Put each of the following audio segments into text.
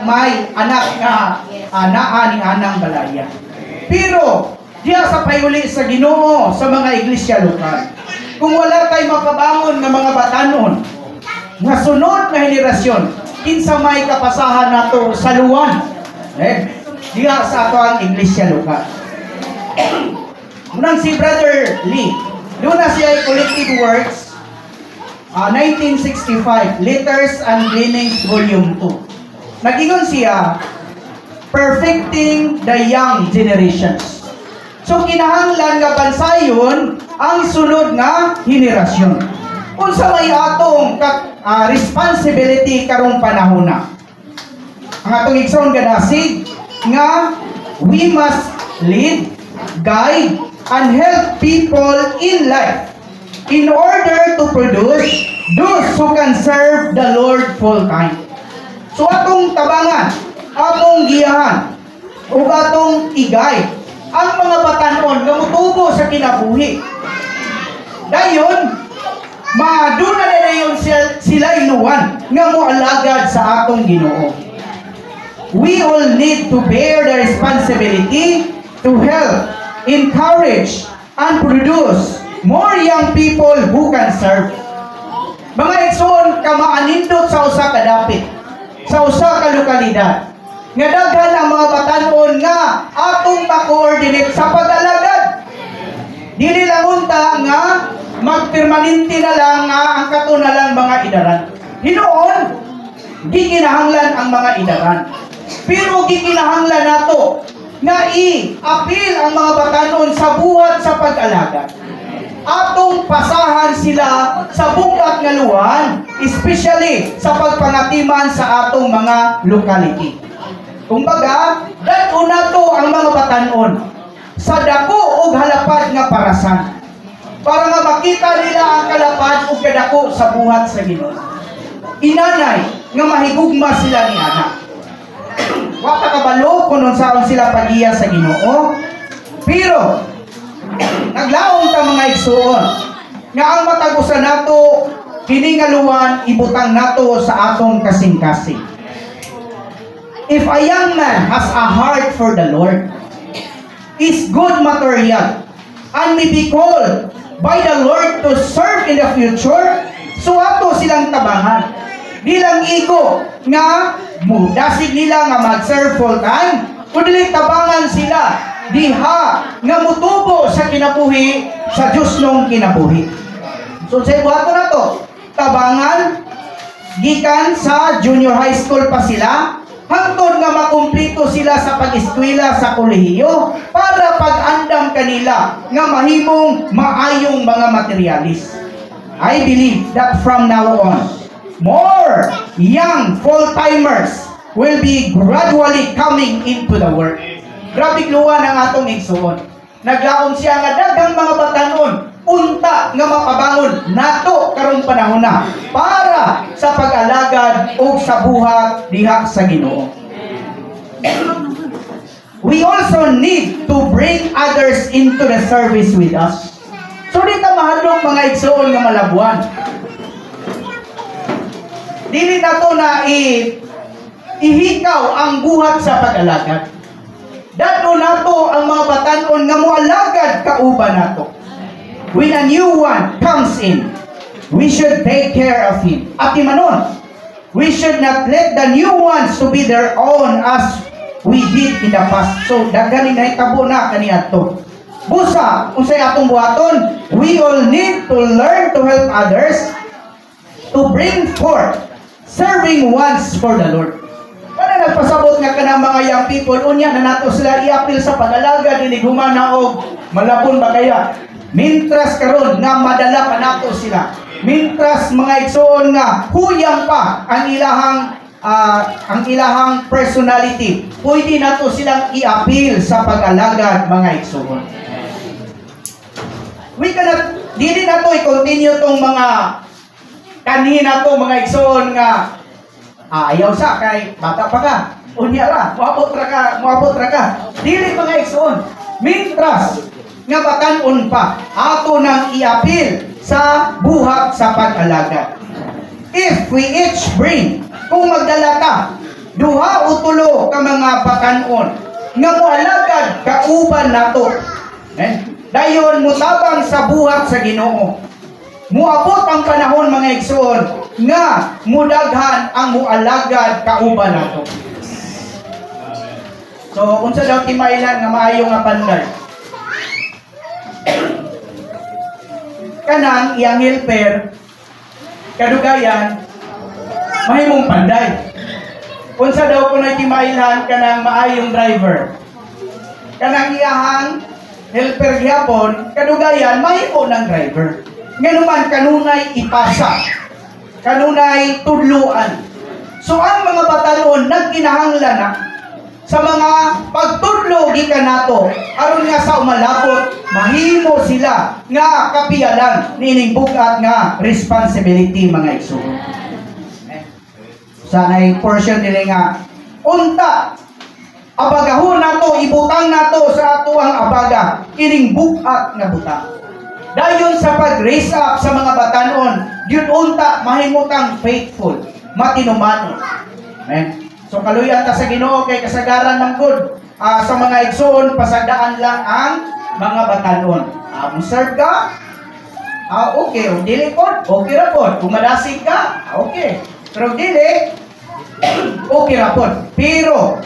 may anak nga naa ni anang balaya. Pero diya sa payuli sa Ginoo sa mga iglesia lokal, kung wala tayo makabangon ng mga batanon nga sunod na henerasyon, kinsa may kapasahan nato sa luwan diya sa ato ang iglesia lokal. Munang si Brother Lee, doon na siya collected works 1965, Letters and Gleanings Volume 2. Nagingon siya, Perfecting the Young Generations. So kinahanglan nga bansayon ang sunod nga henerasyon. Unsa may atong responsibility karong panahon na. Ang atong igsoon gadasig nga we must lead, guide, and help people in life in order to produce those who can serve the Lord full time. So atong tabangan, atong giyahan, ug atong i-guide ang mga batanon nga mutubo sa kinabuhi. Dayon, maduna na dayon sila inuwan nga moalagad sa atong Ginoo. We all need to bear the responsibility to help, encourage, and produce more young people who can serve. Mga igsoon, kamaanindot sa usa ka dapit, sa usa ka lokalidad, nga daghan ang mga batanon nga atong ma-coordinate sa pag-alagad. Dili lang unta nga magpermanente na lang nga ang kato na lang mga idaran. Hinoon, gikinahanglan ang mga idaran. Pero gikinahanglan nato nga i-appeal ang mga batanon sa buhat sa pag-alagad. Atong pasahan sila sa bukat nga luwan, especially sa pagpangatiman sa atong mga locality. Kumbaga, dako nato ang mga batanon sa dako ug halapad nga parasan para nga makita nila ang kalapad ug kadako sa buhat sa Ginoo. Inanay nga mahigugma sila ni ana. Wa ta kabalo kung unsaon sila pagiya sa Ginoo. Pero naglaom ta mga igsoon nga ang matagusan nato kini nga luwan ibutang nato sa atong kasing-kasing. If a young man has a heart for the Lord, is good material, and may be called by the Lord to serve in the future, so ato silang tabangan. Bilang iko nga mudasig nila nga mag-serve full time, kundi tabangan sila diha nga mutubo sa kinabuhi sa Dios nung kinabuhi. So sa buhaton na to, tabangan gikan sa junior high school pa sila hangtod nga makumplito sila sa pag-eskwela sa kolehiyo para pag-andam kanila nga mahimong maayong mga materialis. I believe that from now on, more young full-timers will be gradually coming into the work. Grabe luwan ang atong igsoon. Naglaom siya nga daghang mga batanon unta nga mapabangon nato karong panahon na para sa pag-alagad o sa buhat diha sa Ginoo. We also need to bring others into the service with us. So di ta mahadlok mga igsoon nga malabuan. Dili nato na ihikaw ang buhat sa pag-alagad. Dato nato ang mga batanon nga moalagad kauban nato. When a new one comes in, we should take care of him. At imanon, we should not let the new ones to be their own as we did in the past. So, dagaling na itabo na kaniadto. Busa, unsay atong buhaton, we all need to learn to help others to bring forth serving ones for the Lord. Kana nagpasabot nga kanang mga young people, unya na nato sila i-appeal sa pag-alaga, diniguman na og malabon ba kaya? Mintras karon nga madala pa nato sila. Mintras mga igsoon nga huyang pa ang ilahang personality. Pwede nato silang i-appeal sa pag-alagad mga igsoon. We cannot dili nato i-continue tong mga kanina to mga igsoon nga ayaw sa kay bata pa ka. Unya ra, moabot ra ka. Dili mga igsoon. Mintras nga batan-on pa ato nang i-appeal sa buhat sa pag-alagad. If we each bring, kung magdala ka duha o tulo ka mga batan-on nga moalagad kauban nato. Dayon mutabang sa buhat sa Ginoo. Muabot ang panahon mga igsoon nga mudaghan ang mualagad kauban nato. So unsa daw timailan nga maayo nga panday? Kanang iyang helper kadugayan mahimong panday. Unsa daw kunoy timailan kanang maayong driver? Kanang iyang helper gyapon kadugayan mahimo ng driver. Nganuman kanunay ipasa, kanunay tudluan. So ang mga batanon nagkinahanglan na sa mga pagtudlo gikan nato aron nga sa umalabot mahimo sila nga kapiyalan nining bugat nga responsibility mga igsoon. Sanay portion nila nga unta abagahon nato ibutang nato sa atuang abaga ining bugat nga butang. Dayon sa pag-raise up sa mga batanon, yun unta mahimutang faithful, matinumanon. So kaluyan ta sa Ginoo kay kasagaran ng good. Sa mga igsoon pasagdaan lang ang mga batanon. Serve ka? Okay. O dili po, okay ra po. Kung madasig ka, okay. Pero dili, okay ra po. Pero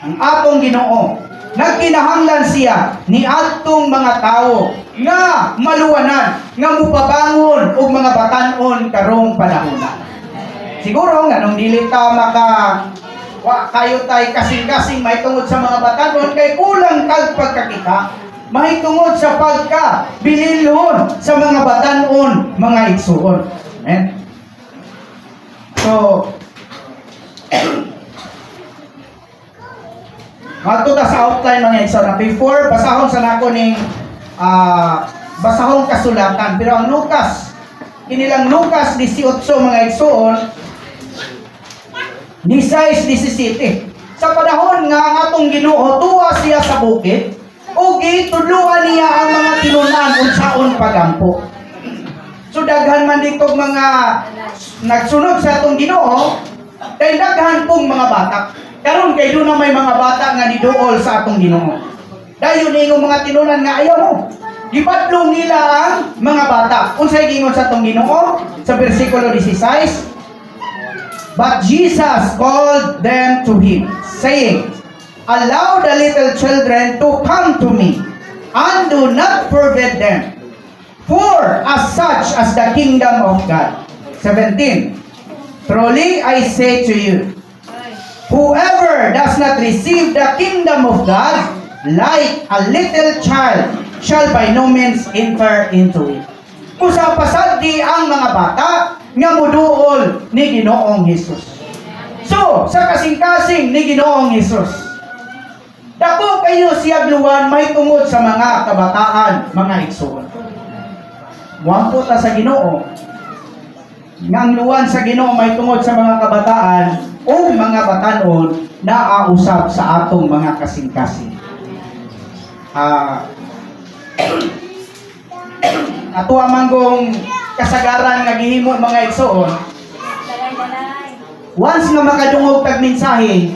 ang atong Ginoo nagkinahanglan siya ni atong mga tao nga maluwanan, nga mupabangon og mga batan-on karong panahon. Siguro nga nung dili ta kayo tay kasing-kasing mahitungod sa mga batan-on kay kulang kag pagkakita, mahitungod sa pagka bililhon sa mga batan-on mga igsuon. So mato ta sa outline mga igsoon. Before basahon sa nako ning basahon kasulatan, pero ang Lucas kinilang Lucas 18 mga igsoon 16-17 sa panahon nga ang atong Ginoo tuwa siya sa bukid ug gitudloan niya ang mga tinunan unsaon pagampo. So daghan man dito mga nagsunod sa atong Ginoo kay daghan pong mga bata. Karon kay doon na may mga bata nga niduol sa atong Ginoo. Dayon ingong mga tinunan nga ayaw mo. Gipadlong nila ang mga bata. Unsay gingon sa atong Ginoo sa bersikulo 16? But Jesus called them to him, saying, allow the little children to come to me, and do not forbid them, for as such as the kingdom of God. 17. Truly I say to you, whoever does not receive the kingdom of God like a little child shall by no means enter into it. Usa pasagdi ang mga bata nga muduol ni Ginoong Hesus. So, sa kasing-kasing ni Ginoong Hesus, dako kayo siya luwan may tungod sa mga kabataan, mga igsoon. Muampo ta sa Ginoo, nga ang luwan sa Ginoo may tungod sa mga kabataan o mga batanon na ausab sa atong mga kasing-kasing. Ato amanggong kasagaran nga gihimo mga igsoon. Once nga makadungog tag mensahe,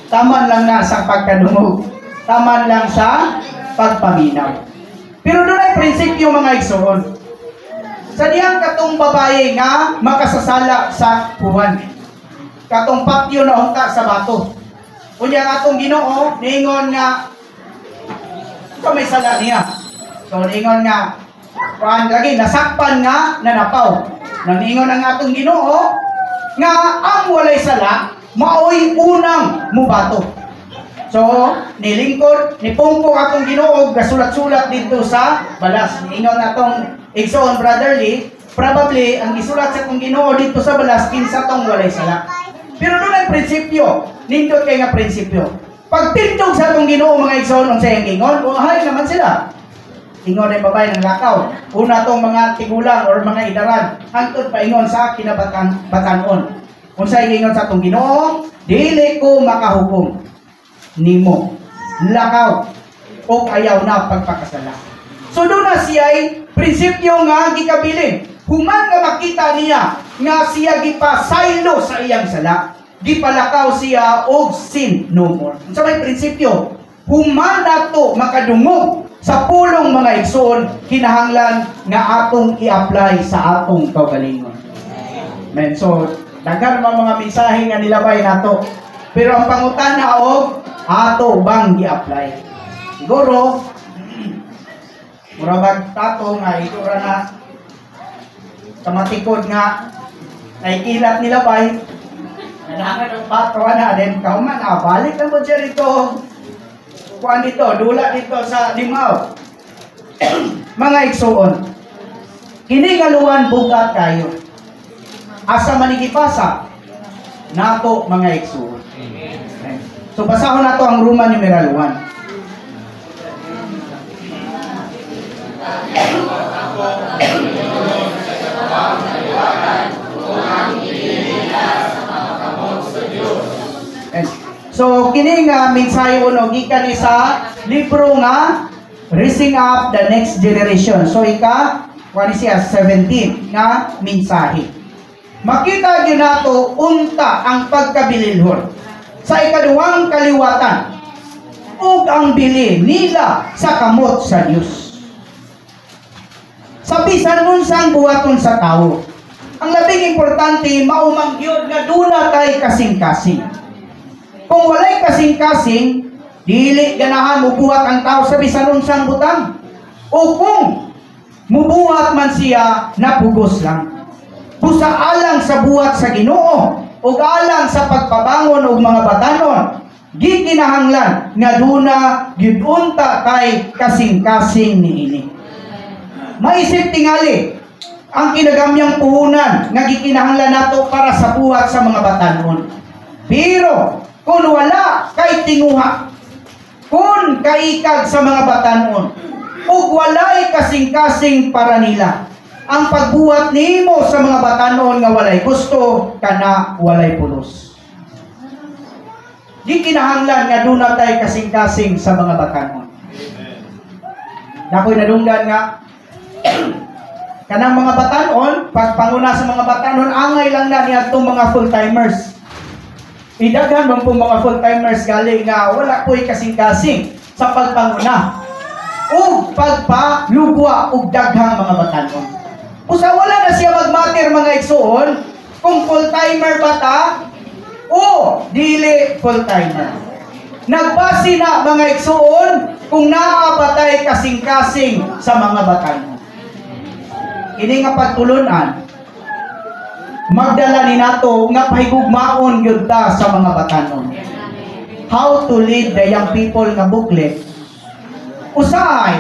taman lang na sa pagkadungog, taman lang sa pagpaminaw. Pero doon ay prinsipyo mga igsoon. Sa diyang katong babae nga makasasala sa puwan, katong patyo na unta sa bato. Kunya atong Ginoo niingon nga may sala niya. So niingon nga lagi nasakpan nga nanapaw. Naningon ang atong Ginoo nga ang walay sala maoy unang mubato. So nilingkod ni pungko atong Ginoo gasulat-sulat dito sa balas. Niingon atong igsoon brotherly, probably ang gisulat sa atong Ginoo dito sa balas kinsa tong walay sala. Pero doon ang prinsipyo, nindot kay nga prinsipyo. Pag tindog sa atong Ginoo mga igsoon unsay ang gingon, uhay naman sila. Ingon ay babae ng lakaw. Una tong mga tigulang or mga idaran, hangtod pa ingon sa kinabatan-on. Unsay ingon sa atong Ginoo, dili ko makahukom nimo. Lakaw o ayaw na pagpakasala. So doon na siya'y prinsipyo nga gikabilin. Human nga makita niya nga siya gipasaylo sa iyang sala. gipalakaw siya og sin no more. Sa may prinsipyo, human nato makadungog sa pulong mga igsoon, kinahanglan nga atong i-apply sa atong kaugalingon. Amen. So, daghan mga mensahe nga nilabay nato. Pero ang pangutana og ato bang i-apply? Siguro, murabag tato nga itura na kamatikod nga naikilat nilabay. Kailangan ng patro na din kauman, balik na mo dyan ito. Kuan dito, dula dito sa limaw. Mga igsoon, kini ngaluan bugat kayo. Asa manigipasa nato mga igsoon. So basahon nato ang Roman numeral 1. So kini nga mensahe uno gikan ni sa libro nga Raising Up the Next Generation. So kuan siya 17 nga mensahe. Makita gyud nato unta ang pagkabililhon sa ikaduhang kaliwatan ug ang bili nila sa kamot sa Dios. Sa bisan unsang buhaton sa tawo, ang labing importante maumang gyud nga dula kay kasing-kasing. Kung walay kasing-kasing, dili ganahan mubuhat ang tao sa bisan unsang butang. O kung mubuhat man siya, napugos lang. Busa alang sa buhat sa Ginoo o alang sa pagpabangon og mga batanon, di kinahanglan nga duna gyud unta kay kasing-kasing niini. Maisip tingali ang kinagamyang puhunan nga gikinahanglan nato para sa buhat sa mga batanon. Pero kung wala kay tinguha, kung kaikag sa mga batanon, ug walay kasing-kasing para nila, ang pagbuhat nimo sa mga batanon nga walay gusto, kana walay pulos. Di kinahanglan nga duna tay kasing-kasing sa mga batanon. Nakoy nadunggan nga, kanang mga batanon, pagpanguna sa mga batanon, angay lang na niya itong mga full-timers. Idaghan man po mga full-timers gali nga wala po'y kasing-kasing sa pagpanguna o pagpalugwa o daghang mga batanon. Usa wala na siya magmatter mga igsoon kung full-timer bata o dili full-timer. Nagbase na mga igsoon kung naabatay kasing-kasing sa mga batanon. Ini nga pagtulunan, magdala ni nato nga pahigugmaon gyud ta sa mga batanon. How to lead the young people nga booklet. Usahay,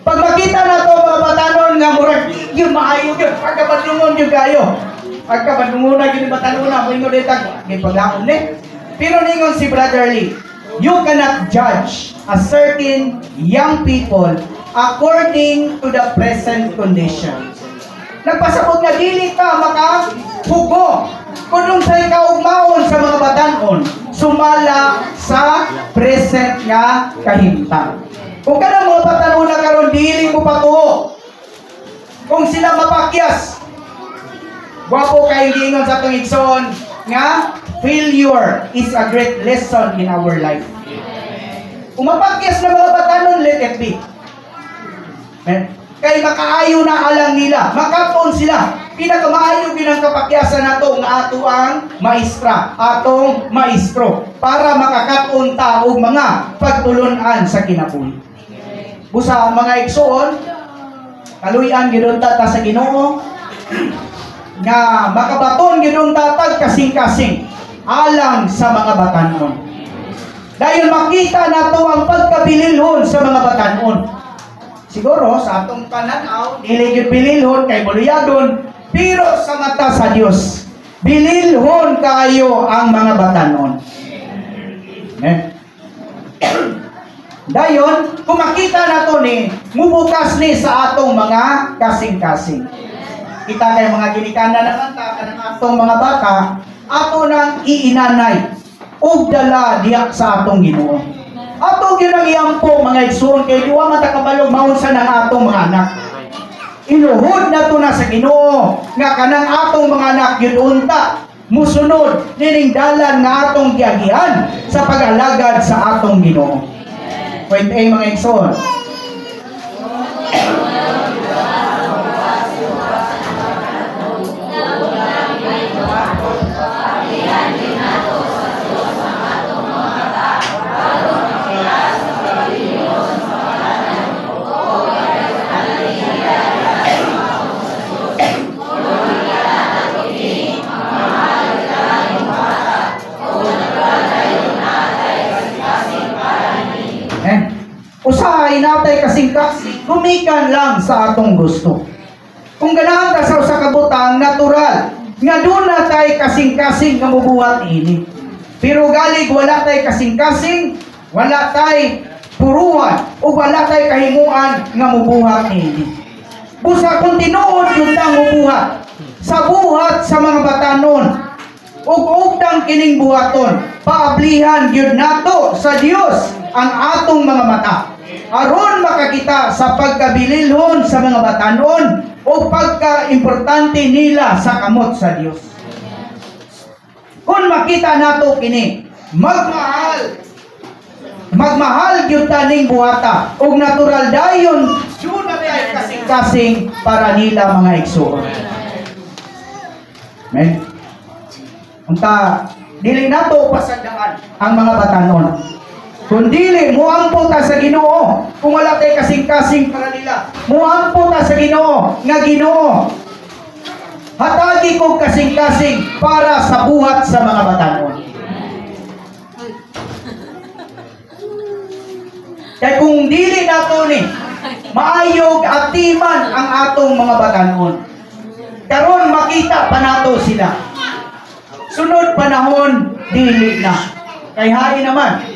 pag makita nato mga batanon nga murag gyud maayo gyud pagkabadlungon gyud kayo. Pagkabadlungon gyud batanon na moingon detag gipaglaom ni. Pero ningon si Brother Lee, you cannot judge a certain young people according to the present condition. Nagpasabot nga dili ka makahugo kung sa ikaugmaon sa mga batanon sumala sa present nga kahimtang. Kung kanang mga batanon na karon dili mo patuo, kung sila mapakyas, gwapo kay gingon sa atong igsoon nga failure is a great lesson in our life. Kung mapakyas na mga batanon, let it be. Kay makaayo na alang nila, makapon sila. Pinakamaayo ginang kapakyasan nato nga ato ang maestra, atong maestro, para makakapon ta og mga pagtulunan sa kinabuhi. Busa mga igsoon, kaluyan gidon ta sa Ginoo nga makabaton gidon ta kasing-kasing alang sa mga batanon. Dahil makita nato ang pagkabililhon sa mga batanon. Siguro sa atong pananaw, dili gyud bililhon kay buluyadon, pero sa mata sa Dios, bililhon kayo ang mga batanon. Dayon, kung makita nato ni, mubukas ni sa atong mga kasing-kasing. Kita kay mga ginikanan naman ta kanang atong mga baka, ato nang iinanay ug dala diya sa atong Ginoo. Ato gyud ang iyampo mga igsoon kay duwa man ta kabalog maunsa ng atong mga anak. Inuhod na to na sa Ginoo nga kanang atong mga anak gyud unta musunod nining dalan nga atong giagihan sa pag-alagad sa atong Ginoo. Point A mga igsoon. Usahay natay kasing-kasing gumikan lang sa atong gusto. Kung ganahan ta sa usa ka butang natural nga doon na tay kasing-kasing nga mubuhat ini. Pero galig wala tay kasing-kasing, wala tay puruhan o wala tay kahimuan nga mubuhat ini. Busa kung tinuod yun tang mubuhat sa buhat sa mga batanon ug ugtang kining buhaton, paablihan gyud nato sa Dios ang atong mga mata aron makakita sa pagkabililhon sa mga batanon o pagka-importante nila sa kamot sa Dios. Kung makita nato kini, magmahal gyud taning buhata ug natural dayon jud na tay kasing-kasing para nila mga igsoon. Amen. Unta dili nato pasagdaan ang mga batanon. Kung dili muampo ta sa Ginoo, kung wala tay kasing-kasing para nila, muampo ta sa Ginoo nga Ginoo. Hatagi ko kasing-kasing para sa buhat sa mga batanon. Kaya kung dili nato ni maayog atiman ang atong mga batanon, karon makita pa nato sila. Sunod panahon dili na. Kay hain naman.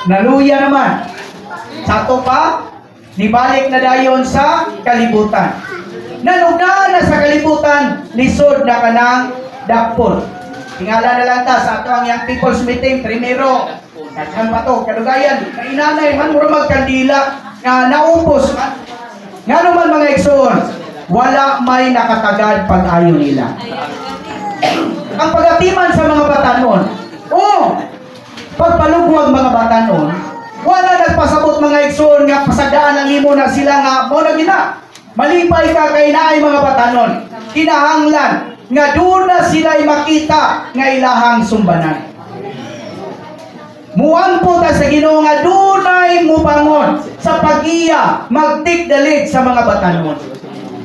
Naluya naman. Sato pa nibalik na dayon sa kalibutan. Nanugna na sa kalibutan, lisod na kanang dakpon. Tingala na lang ta sa ato ang Young People's Meeting primero. Kadhan pa to, kadugayan, kainanay man mura magkandila nga naupos man. Nga naman mga igsoon, wala may nakatagad pag-ayo nila. Ang pagatiman sa mga batanon, pagpalugwag mga batanon, wala nagpasabot mga igsoon nga pasadaan ang imo na sila nga mo na gina. Malipay ka kay naay mga batanon. Kinahanglan nga doon na sila'y makita nga ilahang sumbanan. Muampo ta sa Ginoo nga dunay mubangon sa pag-iya magtigdalit sa mga batanon.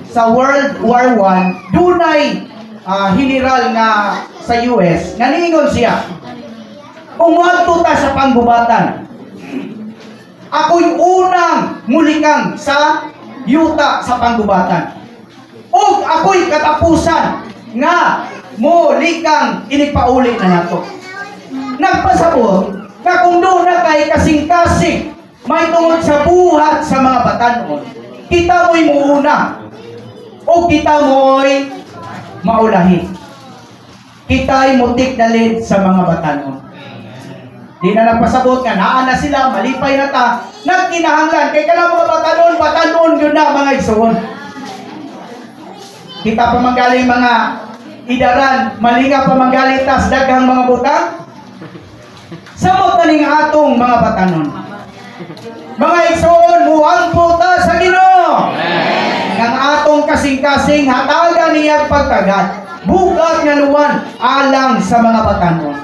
Sa World War I, dunay general nga sa US nga niingon siya, umadto ta sa panggubatan. Ako'y unang mulikang sa yuta sa panggubatan. O ako'y katapusan nga mulikang inipauli na nato. Nagpasabot na kung doon na kay kasing-kasing may tungod sa buhat sa mga batanon, kita mo'y muuna o kita mo'y maulahi. Kita'y mutik dalit sa mga batanon. Di na nagpasabot nga naa na sila, malipay na ta, nagkinahanglan kay kanang mga batanon yun na mga igsoon. Kita pa manggaling mga idaran, malinga pa manggaling tas daghang mga butang. Samot na ning atong mga batanon. Mga igsoon, muampo ta sa Ginoo. Ang atong kasing-kasing hatagan niya pagkagat. Bugat nga luwan alang sa mga batanon.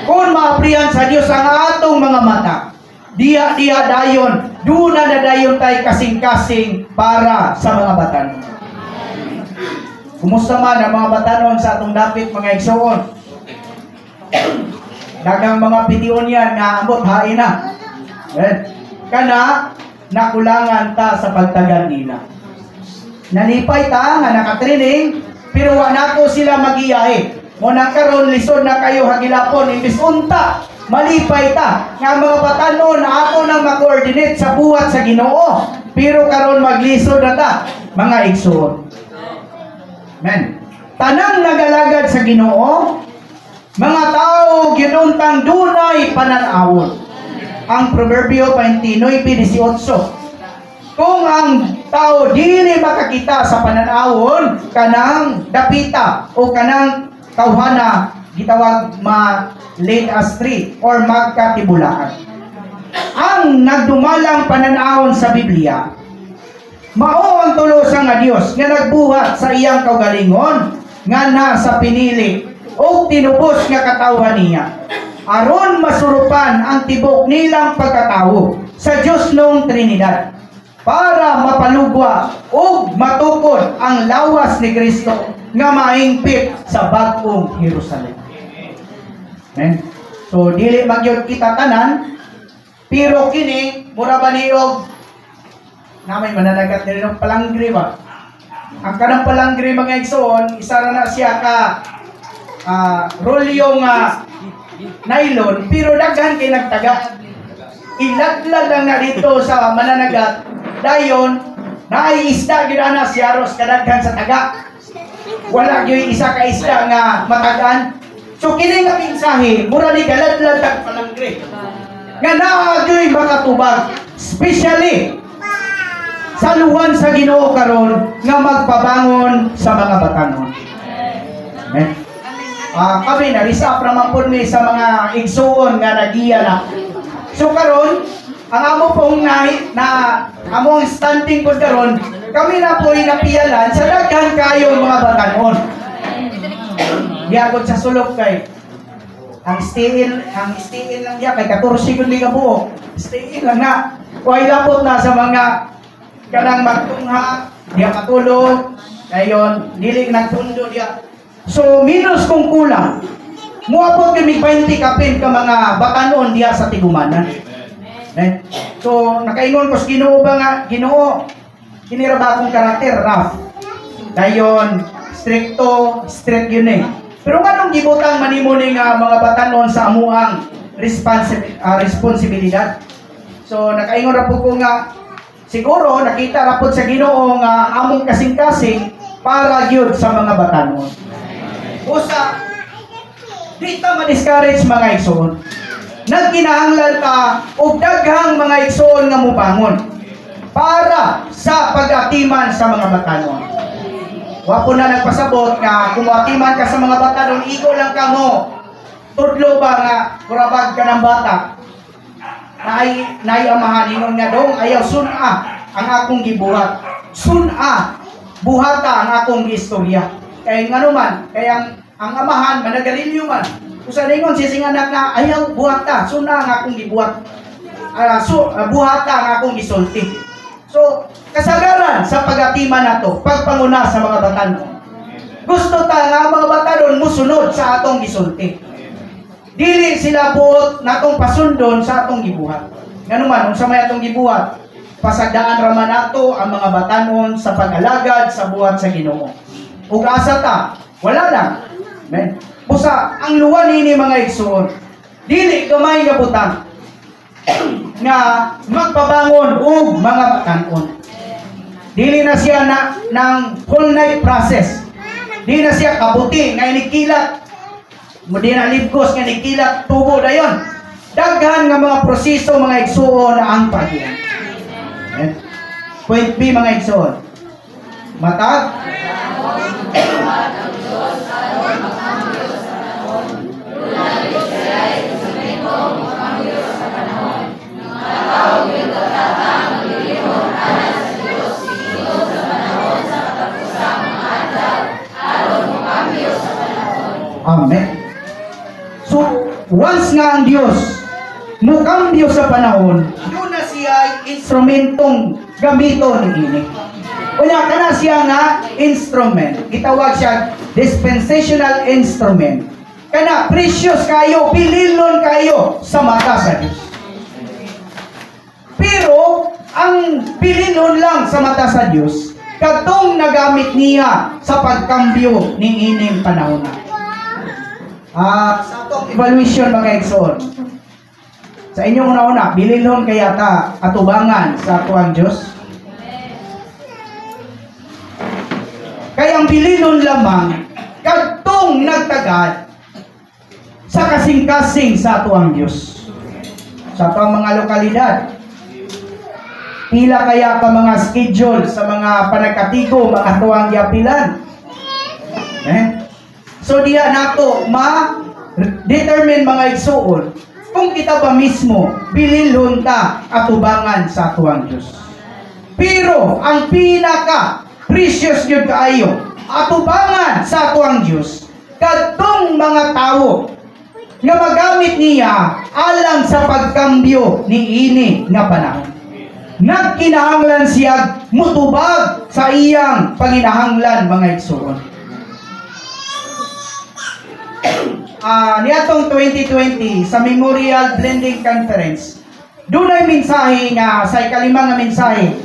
Kung maaprihan sa Dios ang atong mga mata, diya dayon, duna na dayon tay kasing-kasing para sa mga batanon. Kumusta man ang mga batanon sa atong dapit mga igsoon? Dagang mga pitiyon yan nga ambot hain na. Kana nakulangan ta sa pagtagad nila. Nalipay ta nga nakatraining pero wa nato sila magiyahe. Mo nang karon lisod na kayo hagilapon imbis unta malipay ta nga mga batanon ato nang ma-coordinate sa buhat sa Ginoo. Pero karon maglisod na ta mga igsoon. Amen. Tanang nagalagad sa Ginoo, mga tao ginuntang dunay pananawon. Ang Proverbio 29:18. Kung ang tao dili makakita sa pananawon kanang dapita o kanang tawhana gitawag ma-late as tree or magkatibulaan. Ang nagdumalang pananahon sa Biblia, mao ang tulosa nga Dios nga nagbuhat sa iyang kaugalingon nga nasa pinili o tinubos nga katawhan niya aron masurupan ang tibok nilang pagkatawo sa Dios nung Trinidad para mapalugwa o matukod ang lawas ni Kristo nga maingpit sa bag-ong Jerusalem. Amen. So dili magyud kita tanan, pero kini mura ba niyog namay mananagat nila ng palanggri ba? Ang kanang palanggri mga igsoon, isa na siya ka rolyo nga nylon, pero daghan kay nagtaga. Ilaglag lang na dito sa mananagat, dayon naiisda gyud ana si Aros kadaghan sa taga. Wala gyud isa ka isda nga matagan. So kini nga mensahe, mura ni galadlad tag palanggri. Nga naa gyud makatubag, especially sa luwan sa Ginoo karon nga magpabangon sa mga batanon. Amen. Kami na risap naman po mi sa mga igsuon nga nagiya na. So karon ang amo pong among standing po karon, kami na po inapialan sa daghan kayo mga batanon. Giagod sa sulok kay ang stay-in lang diya kay 14 kun liga buo. Stay-in lang na. Way lapot na sa mga kanang magtungha, diya katulog, ayon, dili nagpundo diya. So, minus kung kulang, muabot kami 20 kapin ka mga batanon diya sa tigumanan. So, nakaingon ko sa Ginoo ba nga, Ginoo, kinira ba akong karakter, rough. Dayon, strict yun eh. Pero nga nung gibutang manimo ni nga mga batanon sa amuang responsibilidad. So, nakaingon ra po ko nga, siguro nakita ra pud sa Ginoo nga among kasing-kasing para gyud sa mga batanon. Usa di ta ma-discourage mga igsoon. Nagkinahanglan ta og daghang mga igsoon nga mobangon para sa pag-atiman sa mga batanon. Wa po na nagpasabot nga kung atiman ka sa mga batanon, igo lang ka mo. Tudlo ba nga kurabag ka ng bata? Naiamahan ingon nga dong ayaw suna ang akong gibuhat. Suna buhata ang akong istorya. Kaya nga naman, kaya ang amahan managalilyo man. Usa ningon sising anak na ayaw buhata, suna ang akong gibuhat. Buhata ang akong gisulti. So, kasagaran sa pag-atiman nato, pagpanguna sa mga batanon. Gusto ta nga mga batanon musunod sa atong gisulti. Dili sila buot natong pasundon sa atong gibuhat. Nganuman, unsa may atong gibuhat, pasagdaan raman nato ang mga batanon sa pag-alagad sa buhat sa Ginoo. Ug asa ta, wala lang. Amen. Busa ang luwan ini mga igsoon, dili gamay nga butang nga magpabangon og mga batanon. Dili na siya ng whole night process. Dili na siya kabuti nga inikilat. Mudi na libgos nga nikilat tubo dayon. Daghan nga mga proseso mga igsoon ang pagyan. Point B mga igsoon. Matag Amen. So, once nga ang Diyos mukambyo sa panahon, doon na siya instrumentong gamiton ini. Wala ka na siya nga instrument. Gitawag siya dispensational instrument. Kana precious kayo, pililon kayo sa mata sa Diyos. Pero, ang pililon lang sa mata sa Diyos, katong nagamit niya sa pagkambyo ng ining panahon. Sa atong evaluation mga igsoon, sa inyong una-una, bililhon kaya ta atubangan sa atuang Diyos? Kaya ang bililhon lamang kadtong nagtagad sa kasing-kasing sa atuang Diyos. Sa atuang mga lokalidad, pila kaya ka mga schedule sa mga panagkatigo, mga atuang yapilan. So diya nato ma-determine mga igsuon kung kita ba mismo bililhon ta atubangan sa atuang Dios. Pero ang pinaka precious gyud kaayo atubangan sa atuang Dios kadtong mga tawo nga magamit niya alang sa pagkambyo ni ini nga panahon. Nagkinahanglan siya mutubag sa iyang panginahanglan mga igsuon. Niatong 2020 sa Memorial Blending Conference, doon ay mensahe nga sa ikalimang nga mensahe.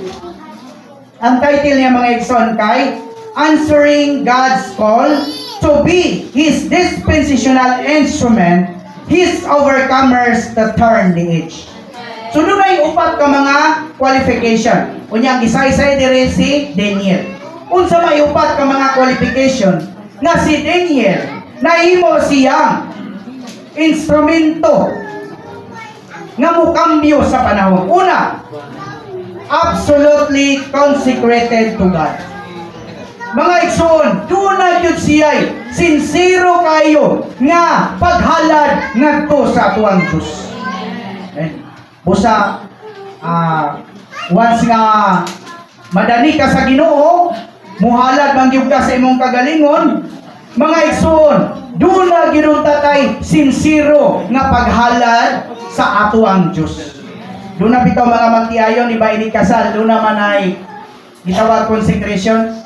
Ang title niya mga igsoon kay Answering God's Call to be His dispensational instrument, His overcomers to turn the age. So doon ay upat ka mga qualification. Unyang isa-isa dire si Daniel. Unsa may upat ka mga qualification nga si Daniel nahimo siyang instrumento nga mukambyo sa panahon. Una, absolutely consecrated to God. Mga igsoon, doon na yun siya'y sincero kayo nga paghalad ngadto sa atuang Diyos. Busa, once nga madani ka sa Ginoo, muhalad mangyud ka sa imong kagalingon, mga igsoon, doon na ginuntatay sincero nga paghalad sa ato ang Diyos. Doon na bitaw mga magtiayon, iba ini kasal, doon naman ay gitawag consecration.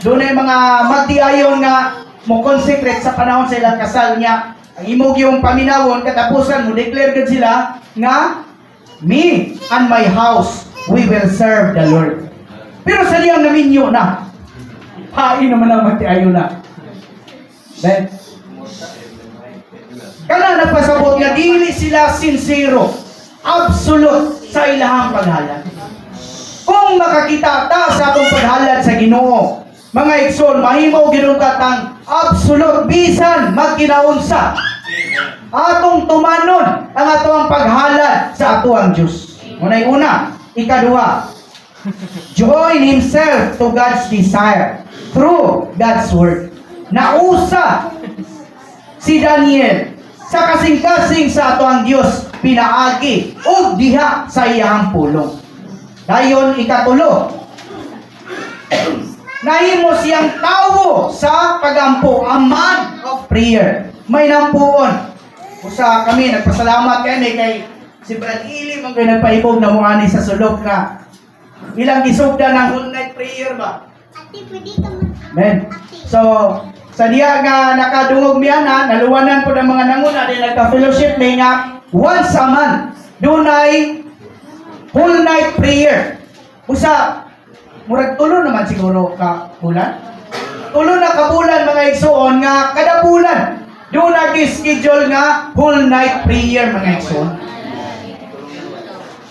Doon ay mga magtiayon nga mo consecrate sa panahon sa ilang kasal niya. Ang imog yung paminawon, katapusan mo, declare gud sila nga, me and my house, we will serve the Lord. Pero sa diyang naminyo na, hain naman ang magtiayon na. Then, kana nagpasabot nga dili sila sincero, absolute sa ilahang paghalad. Kung makakita ta sa atong paghalad sa Ginoo, mga igsoon, mahimo ginuntatang absolute bisan magkinaunsa. Atong tumanon ang atong paghalad sa atuang Dios. Unay una, ikaduha, join himself to God's desire through God's word. Nausa si Daniel sa kasing-kasing sa ato ang Dios pinaagi o diha sa iyang pulong. Dayon ikatulo, nahimo siyang tawo sa pagampo, a man of prayer. May nampuon. Usa kami nagpasalamat kay si Brad Ili man kay nagpaibog na muani sa sulok na ilang gisugda ng whole night prayer ba. Amen. So sa diya nga nakadungog miya na, naluwanan po ng mga nanguna, din nagka-fellowship may nga, once a month, doon ay whole night prayer. Usa, murag tulo naman siguro ka bulan. Tulo na kabulan mga igsoon nga, kada bulan, doon nag-schedule nga whole night prayer mga igsoon.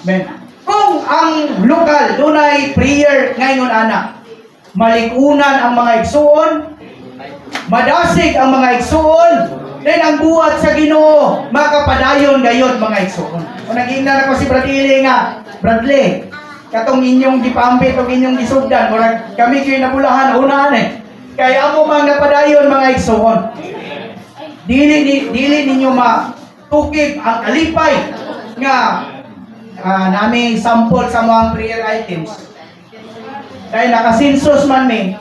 Amen. Kung ang lokal, doon ay prayer ngayon anak, malikunan ang mga igsoon, madasig ang mga igsoon, then ang buhat sa Ginoo makapadayon gayon mga igsoon. Kung nag-iingnan ako si Bradley nga, Bradley, katong inyong gipambit o inyong gisugdan, murag kami kayo nabulahan, unahan eh. Kaya amo mga padayon mga igsoon. Dili ninyo matukib ang alipay nga nami sample sa mga prayer items. Dahil nakasinsos man may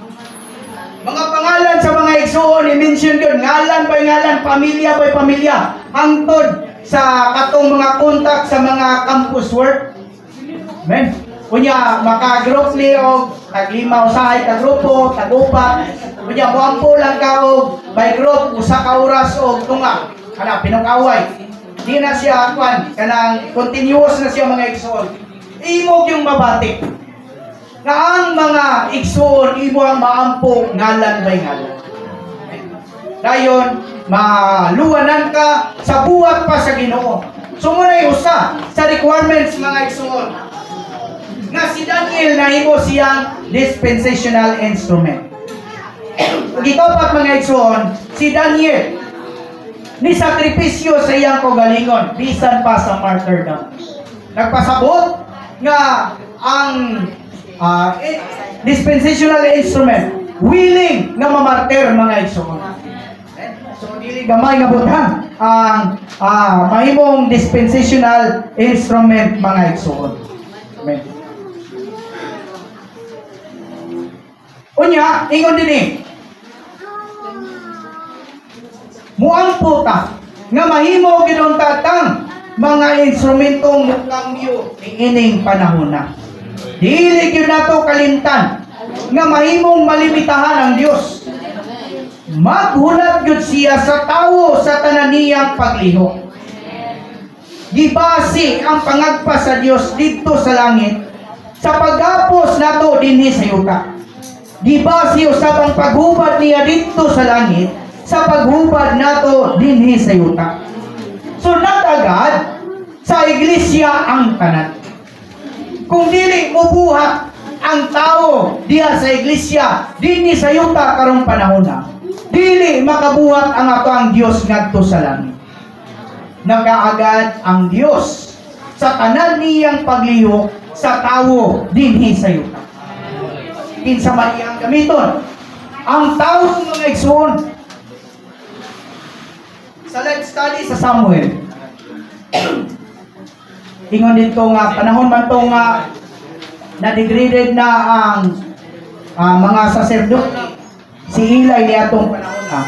mga pangalan sa mga igsoon, i-mention yun, ngalan by ngalan, pamilya by pamilya, hangtod sa katong mga contact sa mga campus work. Amen. Kunya, maka-group ni o tag-lima usahay ka-grupo, tag-upat. Kunya, muampo lang ka o by group, usa ka oras o tunga. Kana, pinukaway. Di na siya, kanang continuous na siya mga igsoon. Imog yung mabatik. Na ang mga igsoon imo ang maampo ngalan by ngalan. Dayon maluwanan ka sa buhat pa sa Ginoo. Sumunay usa sa requirements mga igsoon. Nga si Daniel nahimo siyang dispensational instrument. Gikapat mga igsoon, si Daniel ni sakripisyo sa iyang kaugalingon bisan pa sa martyrdom. Nagpasabot nga ang dispensational instrument willing na mamartir mga igsoon. So dili gamay nga butang ang mahimong dispensational instrument mga igsoon. Amen. Unya, ingon dinhi. Muampo ta nga mahimo gidon tatang mga instrumentong mukambyo niining panahon na. Dili gyud nato kalimtan nga mahimong malimitahan ang Dios. Maghulat gyud siya sa tawo sa tanan niyang pagliho. Gibasi ang pangagpa sa Dios didto sa langit sa paggapos nato dinhi sa yuta. Gibasi usab ang paghubad niya didto sa langit sa paghubad nato dinhi sa yuta. So natagad sa iglesia ang tanan. Kung dili mo buhat ang tao diha sa iglesia dinhi sa yuta karong panahon na, dili makabuhat ang ato ang Dios ngadto sa langit. Nagaagad ang Dios sa tanan niyang paglihok sa tawo dinhi sa yuta. Kinsa man iyang gamiton ang tawo mga igsoon. Sa let's study sa Samuel. Ingon dito nga panahon man to nga na-degraded na ang mga saserdote. Si Eli niya itong panahon na.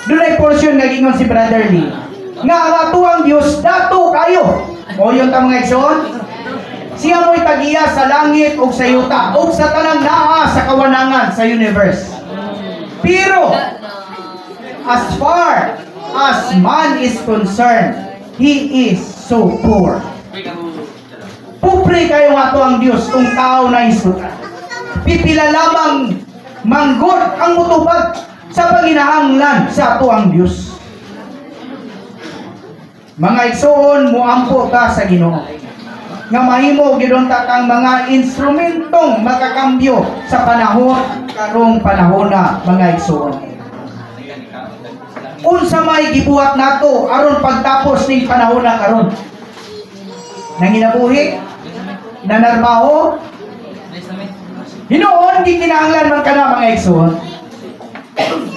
Doon ay portion nga gingon si Brother Lee. Nga ang ato ang Diyos, dato kayo. O yun ta mga igsoon. Siya mo'y tagiya sa langit o sa yuta o sa tanang naa sa kawanangan sa universe. Pero, as far as man is concerned, he is so poor. Pobre kayo nga to ang Diyos kung tao na isuta. Pipila lamang manggod ang mutubag sa paghinahanglan sa ato ang Diyos. Mga igsoon, muampo ka sa Ginoo. Nga mahimo gidon ta kang mga instrumentong makakambyo sa panahon karong panahon na mga igsoon. Unsa may gibuhat nato aron pagtapos ning panahon na karon? Nanginabuhi, nanarbaho, hinoon di kinahanglan man kana mga igsoon.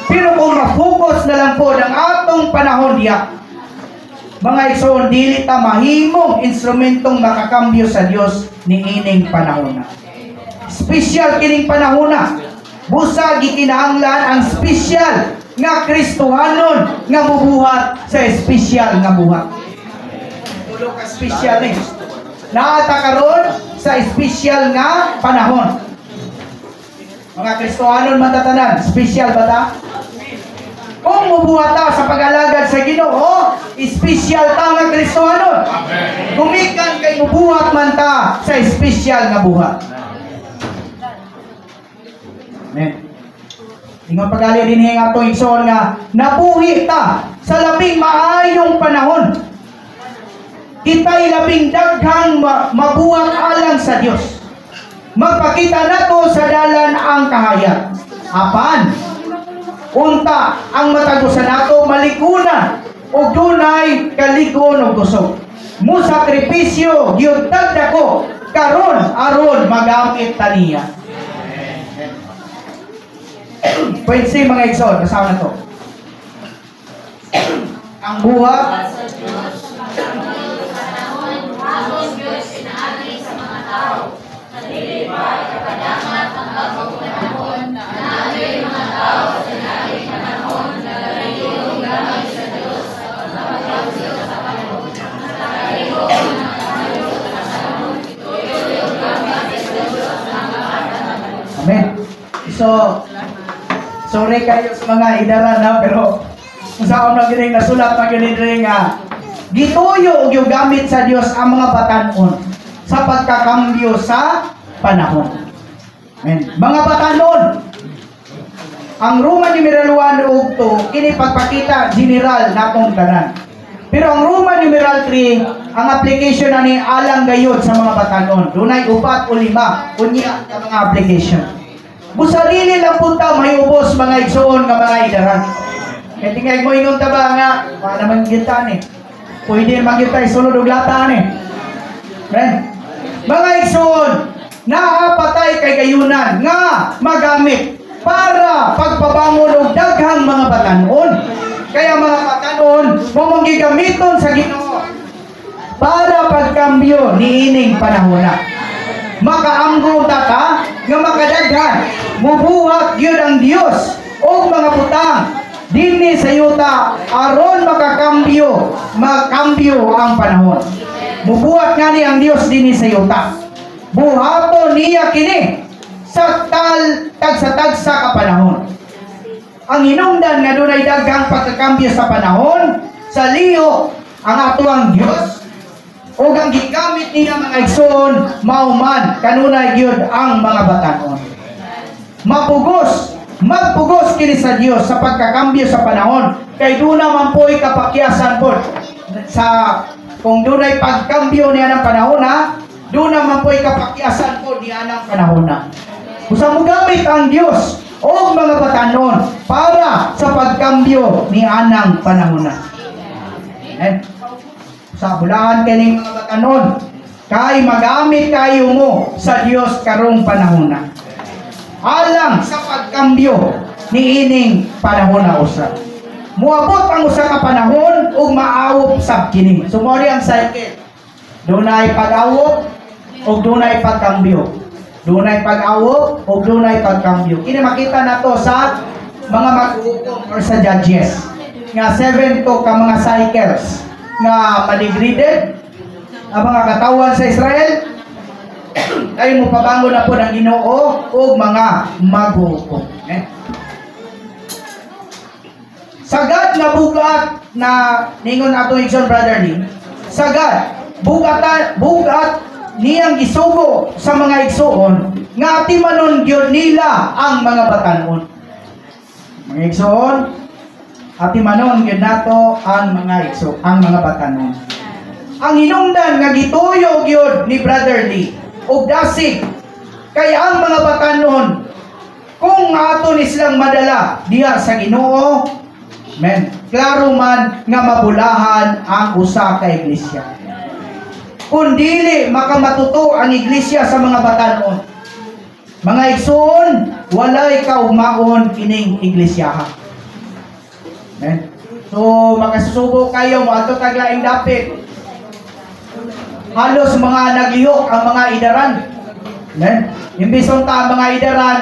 Pero kung ma-focus na lang po ang atong panahon diya, mga igsoon, dili ta mahimong instrumentong makakambyo sa Dios niining panahon na. Special kining panahon na. Busa gikinahanglan ang special nga Kristohanon nga mubuhat sa special nga buhat. Tulo ka special ni. Naata karon sa special nga panahon. Mga Kristohanon man tatanan, special ba ta? Kung mubuhat ta sa pag-alagad sa Ginoo, special ta nga Kristohanon. Gumikan kay mubuhat man ta sa special nga buhat. Amen. Ingon pagali din nga atong igsoon nga nabuhi ta sa labing maayong panahon. Kita'y labing daghang mabuhat alang sa Dios. Magpakita nato sa dalan ang kahayag. Apan unta ang matagusan nato malikunan o dunay kaligon o kusog. Mu sakripisyo gyud dagdako karon aron magamit taniya. Pwede si mga igsoon, kasama na to. Ang buhat ang Diyos sinaagi sa mga tao. Nalilipay kapadamat ang bagong panahon na naagay mga tao sa sinaging panahon na nalilong gamit sa Diyos sa pagpapagawin sa panahon. Nalilong na nalilong sa panahon. Tuyong gamit sa Diyos ang mga panahon. Amen. So, sorry kayo sa mga idaran na, pero kung saan na gining nasulat na gining nga gituyo yung gamit sa Dios ang mga batanon sa pagkakambyo sa panahon. Amen. Mga batanon, ang Roman numeral 1 ug 2 kini pagpakita general natong tanan. Pero ang Roman numeral 3 ang application ani alang gayud sa mga batanon. Dunay 4 o 5 unya ka mga application. Busarili lang punta may ubos mga igsoon nga mga idaran. Kaya tingay mo ingon ta ba nga para naman kita ni. Pwede magyud tay sulod og lata ni. Friend, mga igsoon, naapatay kay gayunan nga magamit para pagpabangon og daghang mga batanon. Kaya mga patanon, mong gigamiton sa Ginoo para pagkambyo niining panahon na. Makaanggo ta nga makadaghan, mubuhat yun ang Dios o mga putang dinhi sa yuta aron makakambyo ang panahon. Mubuhat nga ni ang Dios dinhi sa yuta. Buhaton niya kini sa tagsa ka panahon. Ang hinungdan nga dunay daghang pagkakambyo sa panahon, sa liyo ang atuang Dios o ang gigamit niya mga igsoon mauman kanunay gyud ang mga batanon. Magpugos kini sa Dios sa pagkakambyo sa panahon, kay duna man po'y kapakyasan po sa kung dunay pagkambyo niya ng panahon na, duna man po'y kapakyasan po niya ng panahon na. Usa mo gamit ang Dios o mga batanon para sa pagkambyo ni anang panahon na. Amen. Sa bulahan kining mga batanon, kay magamit kayo mo sa Dios karong panahon na. Alang sa pagkambyo ni ining panahon na usa. Muabot ang usa ka panahon ug maawop sab kini. Sumori ang cycle. Dunay pag-awop ug dunay pagkambyo. Dunay pag-awop ug dunay pagkambyo. Kini makita nato sa mga mag-uukom or sa Judges nga 7 to ka mga cycles nga maligrided ang mga katawan sa Israel ay mo pabangon na po ng Ginoo o mga mag-uukom. Sagad na bugat na ningon ato igsoon brotherly. Sagad bugat niyang gisugo sa mga igsoon nga atimanon gyud nila ang mga batanon. Mga igsoon, atimanon gyud nato ang mga igsoon, ang mga batanon. Ang hinungdan nga gituyo gyud ni brotherly ug dasig kay ang mga batanon kung ato ni silang madala diha sa Ginoo, men klaro man nga mabulahan ang usa ka iglesia. Kung dili makamatuto ang iglesia sa mga batanon, mga igsoon, walay kaugmaon kining iglesyaha. Men so makasusubo kayo moadto tag laing dapit. Halos mga naglihok ang mga idaran. Imbis unta mga idaran,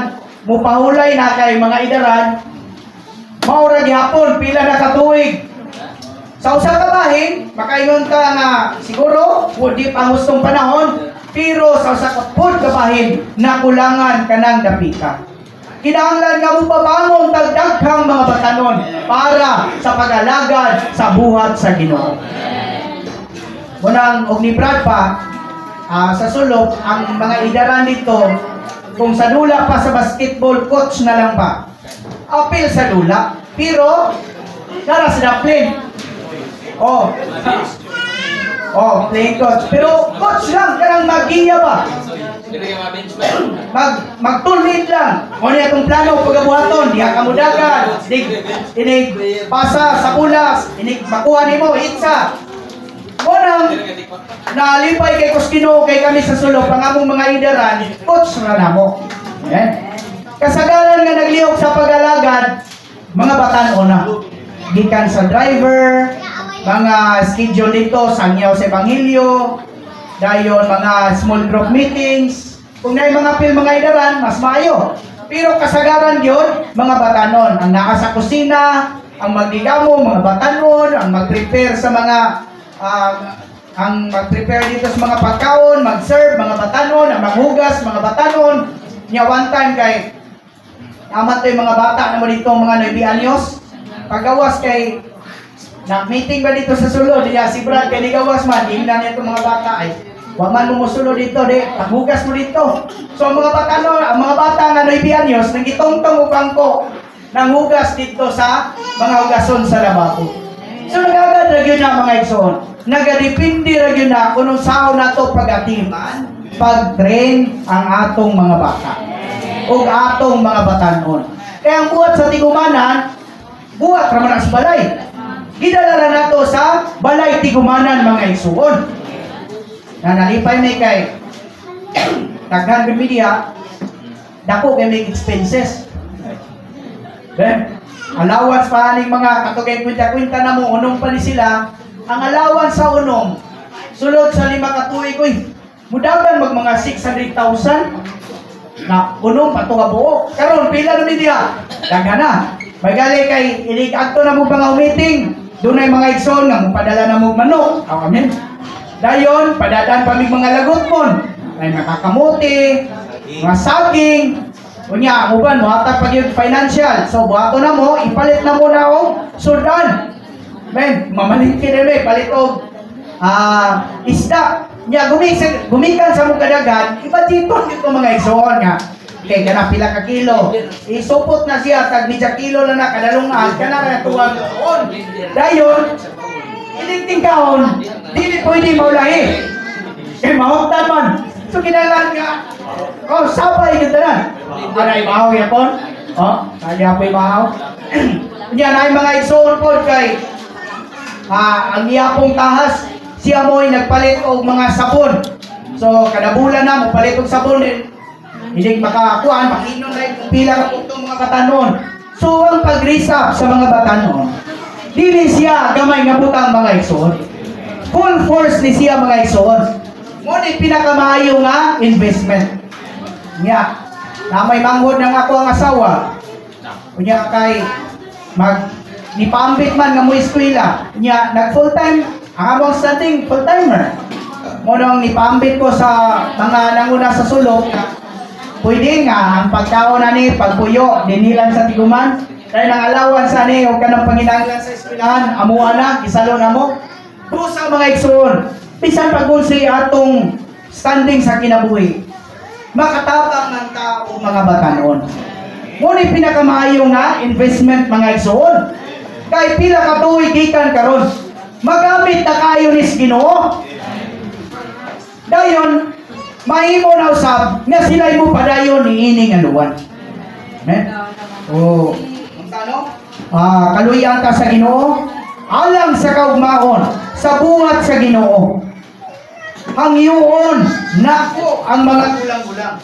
mupahulay na kay mga idaran, maura gihapon pila na katuig. Sa usa ka bahin, makaingon ka nga siguro di pa hustong panahon, pero sa usa ka pud ka bahin nakulangan kanang dapita. Kinahanglan nga mo pabangon tagdaghang mga batanon para sa pag-alagad sa buhat sa Ginoo. Munang og ni Brad pa sa sulok ang mga idaran dito kung sa dula pa sa basketball coach na lang pa. Apil sa dula pero nara sa daplin. Playing coach. Pero coach lang kanang magiya ba? Magtulid lang. Mo ni atong plano pagabuhaton, diha ka mudagan. Inig pasa sa pulas, inig makuha nimo itsa. Unang nalipay kay Kuskino kay kami sa sulok ang among mga idaran, coach na namo. Kasagaran nga naglihok sa pag-alagad, mga batan-o na. Gikan sa driver, mga schedule dito, sangyaw sa Ebanghelyo, dayon mga small group meetings. Kung na mga mga idaran, mas maayo. Pero kasagaran yun, mga batanon, ang naa sa kusina, ang magligamo, mga batanon, ang mag-prepare sa mga ang mag-prepare dito sa mga pagkaon, mag-serve, mga batanon, ang maghugas, mga batanon. Niya one time kay amat yung mga bata na mo dito, mga 9 anyos. Paggawas kay na-meeting ba dito sa sulod, niya si Brad kay ligawas man, hingnan niya itong mga bata ay waman mo sulod dito, paghugas mo dito. So ang mga batanon, ang mga bata na 9 anyos, nagitongtong upangko ng hugas dito sa mga hugason sa lababo. So nagagad yun na mga igsoon. Nagadipindi yun na kung saan na ito pag-atiman, pag-train ang atong mga bata o atong mga batanon. Kaya ang buhat sa tigumanan, buhat raman sa balay. Gidalala na ito sa balay tigumanan mga igsoon. Na nalipay may kay daghan media, dako kay may expenses. allowance pa ning mga katugay kwenta-kwenta na mo unong pa ni sila. Ang allowance sa unong sulod sa 5 ka tuig koy mudagan mag mga 600,000 na unong patuga buok. Karon pila na diha? Daghan na. Magali kay ilig-adto na mo mga meeting. Dunay mga igsoon nga mopadala na mo manok. Amen. Dayon padadan pa mig mga lagot mon. Ay makakamuti, mga saging, unya, uban mo, hatag pag yung financial. So, buhato na mo, ipalit na mo na akong surdan. Men, mamalingki na palit o isda. Nya, gumikan sa mong kadagan, iba dito dito mga igsoon nga. Okay, kana pila ka kilo. Isupot na siya, tag midya kilo na kadalungan, kana na tuwag doon. Dayon, iligting kaon, dili pwede maulahi. Eh, mahuktan man. So kinalan nga, sabay kita na. Anay mahaw yapon? Kaya po'y mahaw. Yan ay mga igsoon po kay ang iyapong kahas, siya mo'y nagpalit og mga sabon. So kada bulan na mo palit og sabon din. Hindi makakuan, makinon na yung pila ka itong mga batanon. So ang pag-resap sa mga batanon, dili siya gamay nga butang mga igsoon. Full force ni siya mga igsoon. Ngunit pinakamaayo nga investment. Nya, na may manghod ng ako ang asawa. Kunya kay nipambit man nga mo eskwela. Nya, nag full time, ang among starting full timer. Mo nang nipambit ko sa mga nanguna sa sulok. Pwede nga ang pagkaon na ni pagpuyo, dinilan sa tiguman. Kaya nang alawan sa ni o kanang panginahanglan sa eskwelahan, amuha na, isalo na mo. Busa mga igsoon. Bisan pag-ulsi atong standing sa kinabuhi, makatabang ng tao mga batanon. Ngunit pinakamaayo nga investment mga igsoon. Kay pila ka tuig gikan karon, magamit na kayo nis Ginoo. Dayon, mahimo na usab nga sila mo padayon niining aluwan. Amen. Oh, tano? Kaluyan ta sa Ginoo, alang sa kaugmaon, sa buhat sa Ginoo. Hangyoon nako ang mga gulang-gulang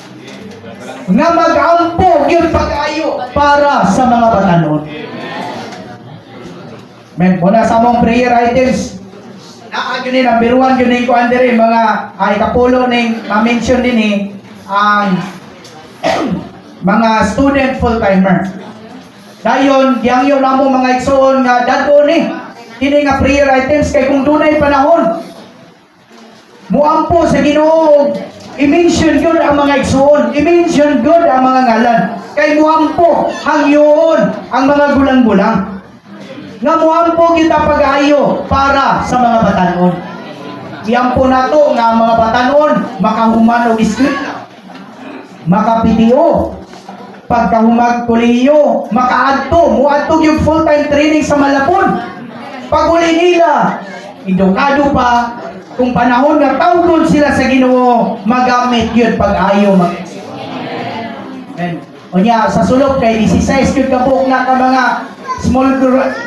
nga mag-ampo yung pag-ayo para sa mga batanon. Men, muna sa mong prayer items naagyo ni number 1 yun ko andere mga kapulo ning ma-mention din ang mga student full-timer. Dayon, giyangyo na mo mga igsoon nga dadto kini nga prayer items kay kung dunay panahon muampo sa Ginoo, i-mention good ang mga igsoon, i-mention good ang mga ngalan. Kay muampo hangyoon ang mga gulang-gulang. Nga muampo kita pag-ayo para sa mga batanon. Iampo na to nga mga batanon makahuman og eskwela, makapitiyo, pagkahumag kolehiyo, makaadto, muadto yung full-time training sa Malapon. Pag-uli nila, edukado pa, kung panahon nga tawgon sila sa Ginoo, magamit yun pag-ayo mga igsoon. Unya sa sulok kay 16 gyud ka buok na ka mga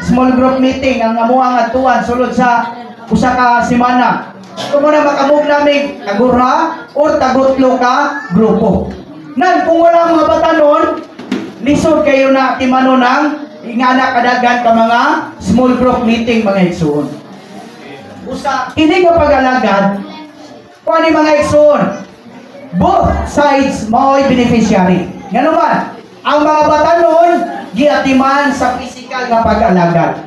small group meeting ang amuang adtuan sulod sa usa ka semana. Kung na makamove namin tagura or tagutlo ka grupo. Nan kung wala mga batanon, lisod kayo na timano ng ingana kadagan ka mga small group meeting mga igsoon. Usa kini nga pag-alagad kuani mga igsoon, both sides mao'y beneficiary. Ngano man ang mga batanon giatiman sa physical nga pag-alagad,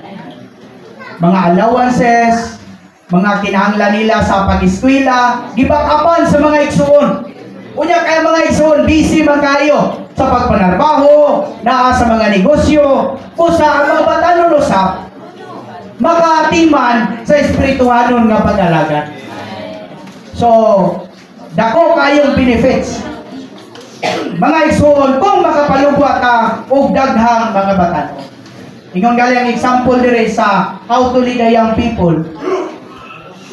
mga allowances, mga kinahanglan nila sa pag-eskwela, gibakapan sa mga igsoon. Unya kay mga igsoon busy man kayo sa pagpanarbaho, naa sa mga negosyo, usa ang mga batanon usap makaatiman sa espirituhanon nga pag-alagad. So, dako kayong benefits. Mga igsoon, kung makapalugwa ka og daghang mga batanon. Ingon gali ang example dire sa how to lead a young people.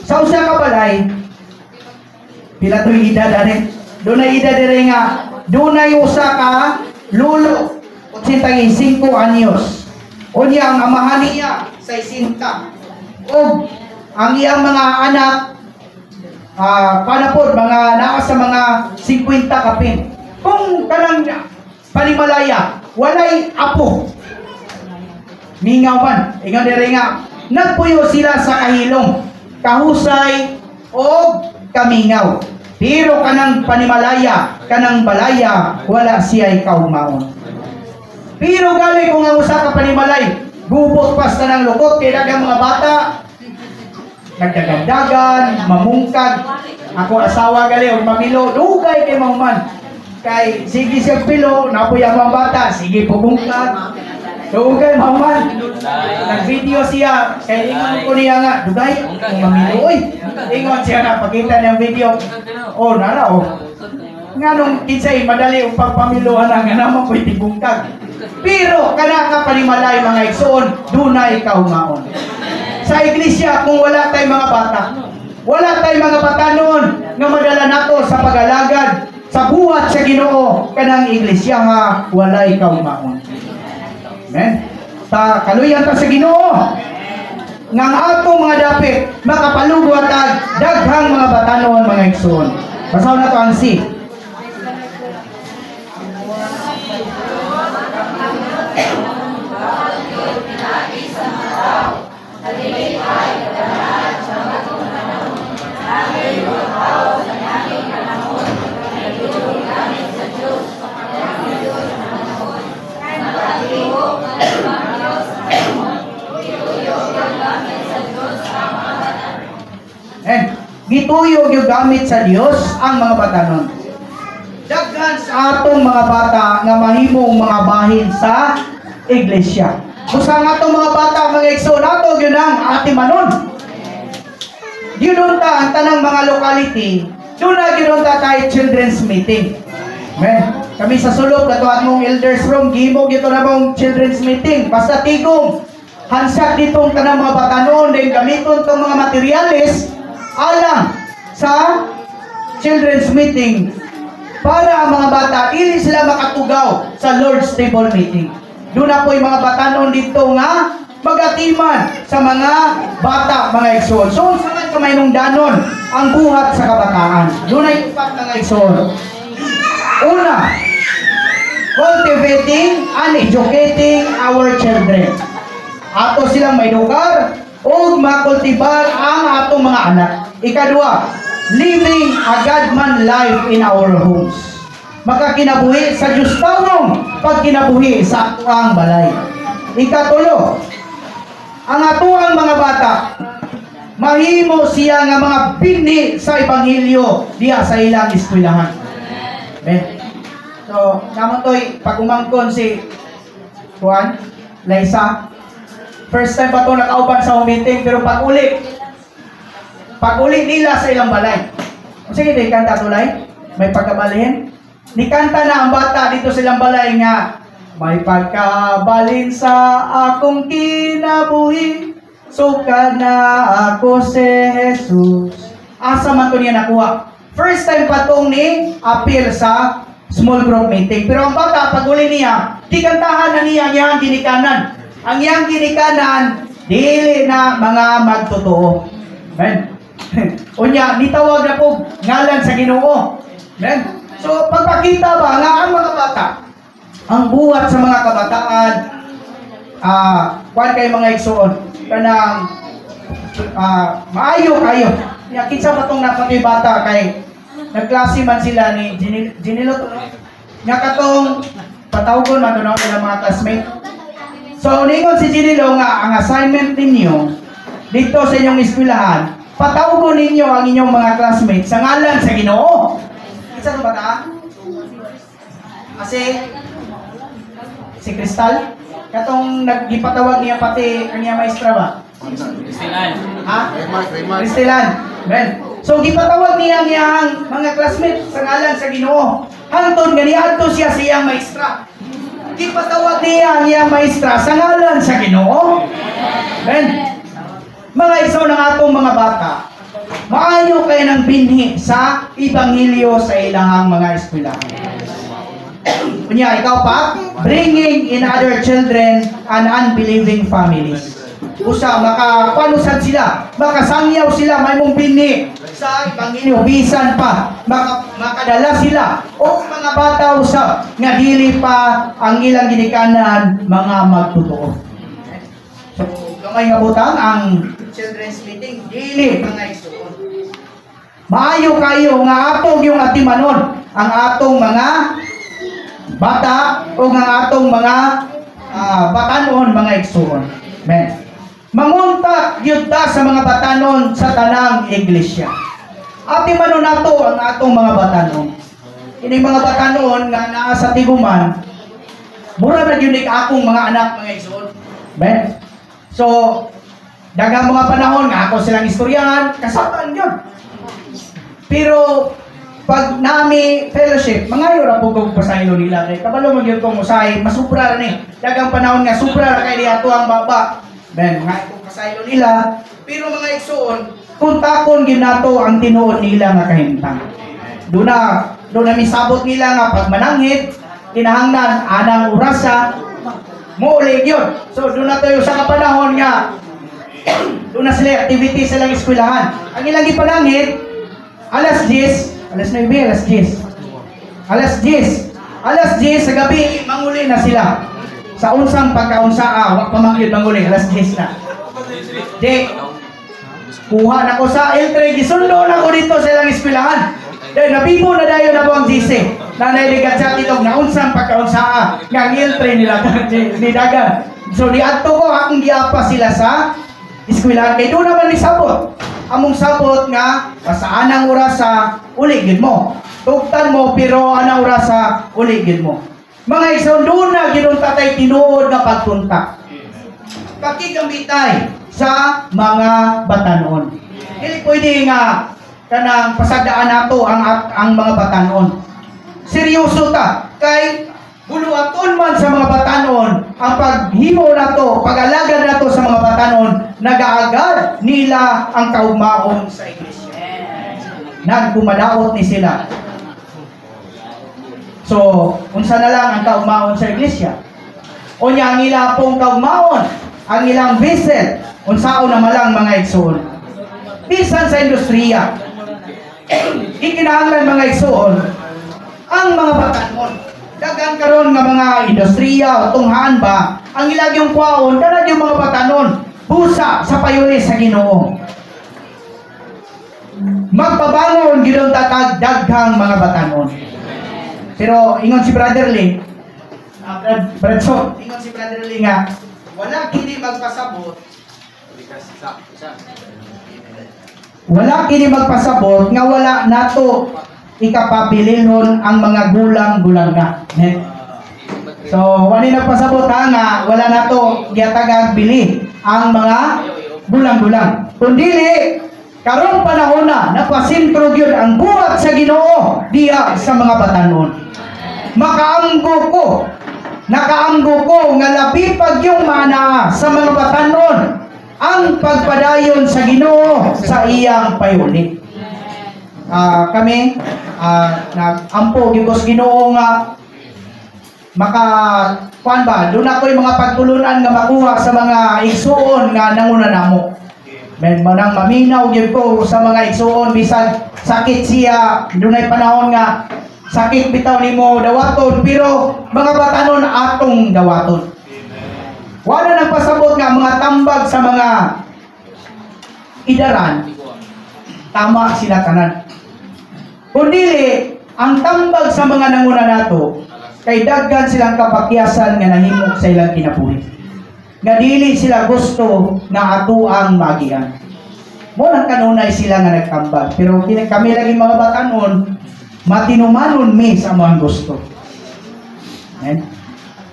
Sa usa ka balay, pila to'y edad ani? Dunay edad dire nga, dunay usa ka lulo, 85 anyos. Unya ang amahan niya sa 60. O ang iyang mga anak panapod mga naa sa mga 50 kapin. Kung kanang panimalaya walay apo, mingawan. Ingon diri nga, nagpuyo sila sa kahilom, kahusay o kamingaw. Pero kanang panimalaya, kanang balaya, wala siya'y kaumaon. Pero gali kung ang usa ka panimalay, gubot pas na ng lukot, kaya dagang mga bata, nagdagandagan, mamungkag. Ako asawa gali, o mamilo, dugay kay mahuman. Kay, sige siya pilo, napuya mga bata, sige pumungkag. Dugay mahuman. Nag-video siya, kaya ingon ko niya nga, dugay, kung mamilo, oy. Ingon siya na, pagkita niyang video. Oh, nara, oh. Nga nung kinsay, madali ang pagpamiluhan na, nga naman ko'y tibungkag. Pero, kana nga panimalay mga igsoon, dunay kaumaon. Sa iglesia, kung wala tayong mga bata, wala tayong mga bata noon nga madala nato sa pag-alagad, sa buhat sa Ginoo, kanang iglesia nga walay kaumaon. Amen? Sa kaluyan ta sa Ginoo, nga ang atong mga dapit, makapalugot at daghang mga bata noon mga igsoon. Basaw na to ang C. Gituyog yung gamit sa Dios ang mga bata nun. Daghan sa atong mga bata nga mahimong mga bahin sa iglesia. Busa nga atong mga bata, mga igsoon nato, yun ang ati manon. Yun ta ang tanang mga locality, doon na yun ta tayo children's meeting. Amen. Kami sa sulok, katuan mong elders room, gimog ito na mong children's meeting. Basta tigong, hansak ditong tanang mga bata noon, dahil gamiton itong mga materialis, alang sa children's meeting para ang mga bata ili sila makatugaw sa Lord's Table meeting. Doon na po yung mga bata noon dito nga magatiman sa mga bata, mga igsoon. So, saan kamay nung danon ang buhat sa kabataan? Doon ay upat mga igsoon. Una, cultivating and educating our children. Ato silang may lugar o makultibar ang atong mga anak. Ikadua, living a God-man life in our homes. Makakinabuhi sa Diyos tawong pagkinabuhi sa atuang balay. Ikatulo, ang atuang mga bata, mahimo siya nga mga binhi sa Ebanghelyo diya sa ilang eskwelahan. Okay? So, naman to'y pag-umangkon si Juan, Liza, first time pa ito nakauban sa meeting, pero pag-uli nila sa ilang balay. Sige, di kanta tulay, may pagkabalihin. Nikanta na ang bata dito sa ilang balay nga, may pagkabalin sa akong kinabuhi, suka na ako si Jesus. Asa man ito niya nakuha? First time pa itong ni appeal sa small group meeting. Pero ang bata, pag-uli niya, tikantahan na niya ang iyang ginikanan. Ang iyang ginikanan, dili na mga magtotoo. Amen. Unya, nitawag na po ngalan sa Ginoo. Amen. So, pagpakita ba nga ang mga bata, ang buhat sa mga kabataan, kuwan kay mga igsoon, kanang maayo kayo. Kinsa ba itong napatoy bata kay nagklase man sila ni Ginilo nga katong patawgon man doon ang mga classmate. So, ningon si Ginilo nga ang assignment ninyo dito sa inyong eskwelahan, patawgon ninyo ang inyong mga classmates sa ngalan sa Ginoo. Kinsa ba ta? Kasi si Crystal katong nagipatawag niya pati ang iya maestra ba? Cristilan. Ha? Cristilan. Ben. So gipatawag niya ang iyang mga classmates sa ngalan sa Ginoo. Hangtod ganiadto siya sa iyang maestra. Gipatawag niya ang iyang maestra sa ngalan sa Ginoo. Ben. Mga isaw ng atong mga bata, maayo kayo ng binhi sa Ebanghelyo sa ilahang mga eskwelahan. Kunya, ikaw pa, bringing in other children and unbelieving families. Usa, makapanusan sila, makasangyaw sila, may mong binhi sa Ebanghelyo, bisan pa, makadala sila, o mga bata usap, nga dili pa ang ilang ginikanan, mga magtotoo. So, kamay nga butang ang children's meeting, dili mga igsoon. Maayo kayo nga atong yung atimanon ang atong mga bata o ang atong mga batanon mga igsoon. Amen. Mangunta gyud ta sa mga batanon sa tanang iglesia. Atimanon nato ang atong mga batanon. Ini mga batanon nga naa sa tiguman, mura na gyud akong mga anak mga igsoon. Amen. So, daghang mga panahon nga ako silang istoryahan, kasabaan yun. Pero, pag nami fellowship, mga yun ang pugong pasaylo nila. Kabalo mo yun kong usay, masupra na daghang panahon nga, supra na kayo ato ang baba. Ben, mga itong pasaylo nila. Pero mga igsoon, kung takon ginato ang tinuod nila nga kahintang. Doon na misabot nila nga pag mananghit, kinahanglan, anang orasa, muulig yun. So, doon na tayo sa kapanahon nga, doon na sila activity sa lang eskwelahan. Ang ilang ipanangit, alas 10 sa gabi, manguli na sila. Sa unsang pagkaunsaa, wak pamanggit manguli, alas 10 na. Di, kuha na ko sa L3, gisundo na ko dito sa ilang eskwelahan. Dahil nabibo na dayo na po ang GC. Nanay ligat sa itong naunsang pagkaunsaa ng L3 nila ni Dagan. So, diadto ko, akong giapa sila sa eskwelahan. Kaya doon naman ni sabot. Among sabot nga, sa anang orasa, uligid mo. Tugtan mo, pero anang orasa, uligid mo. Mga igsoon, doon na ginuntatay tinuod na pagpunta. Pakigamitay sa mga batanon. Hindi pwede nga kanang pasadaan nato ang mga batanon. Seryoso ta kay buluaton man sa mga batanon ang paghimo nato, pag-alagad nato sa mga batanon, nagaagad nila ang kaugmaon sa iglesia. Nagkumadaot ni sila. So, unsa na lang ang kaugmaon sa iglesia? Unya ang ilang pong kaugmaon, ang ilang vessel, unsaon na malang mga igsoon. Bisan sa industriya, ikinahanglan mga igsoon ang mga batanon. Dagang karon nga mga industriya o tunghaan ba ang ilagyong kwaon kana yung mga batanon busa sa payulis sa Ginoo. Magpabangon gidon tatag daghang mga batanon. Pero ingon si Brother Lee, ingon si Brother Lee nga wala kini magpasabot. Wala kini magpasabot nga wala nato ikapabililhon ang mga gulang-gulang na. So, wala nagpasabot nga wala nato giatagag bili ang mga gulang-gulang. Kundili karong panahon na napasintro gyud ang buhat sa Ginoo diha sa mga batanon. Nakaanggo ko nga labi pag yung mana sa mga batanon ang pagpadayon sa Ginoo sa iyang payuli. Kami nagampo gibos Ginoo nga kuan ba doon ako'y mga pagtulunan nga makuha sa mga igsuon nga nanguna namo. Men manang maminaw gyud ko sa mga igsuon bisan sakit siya, dunay panahon nga sakit bitaw nimo dawaton, pero mga batanon atong dawaton. Wala nang pasabot nga mga tambag sa mga idaran, tama sila tanan. Kundili, ang tambag sa mga nanguna nato, kay daghan silang kapakyasan nga nahimok sa ilang kinabuhi. Nga dili sila gusto na ato ang magian. Mo nang kanunay sila nga nagtambag. Pero kami lagi mga batanon, matinumanon mi sa mga gusto.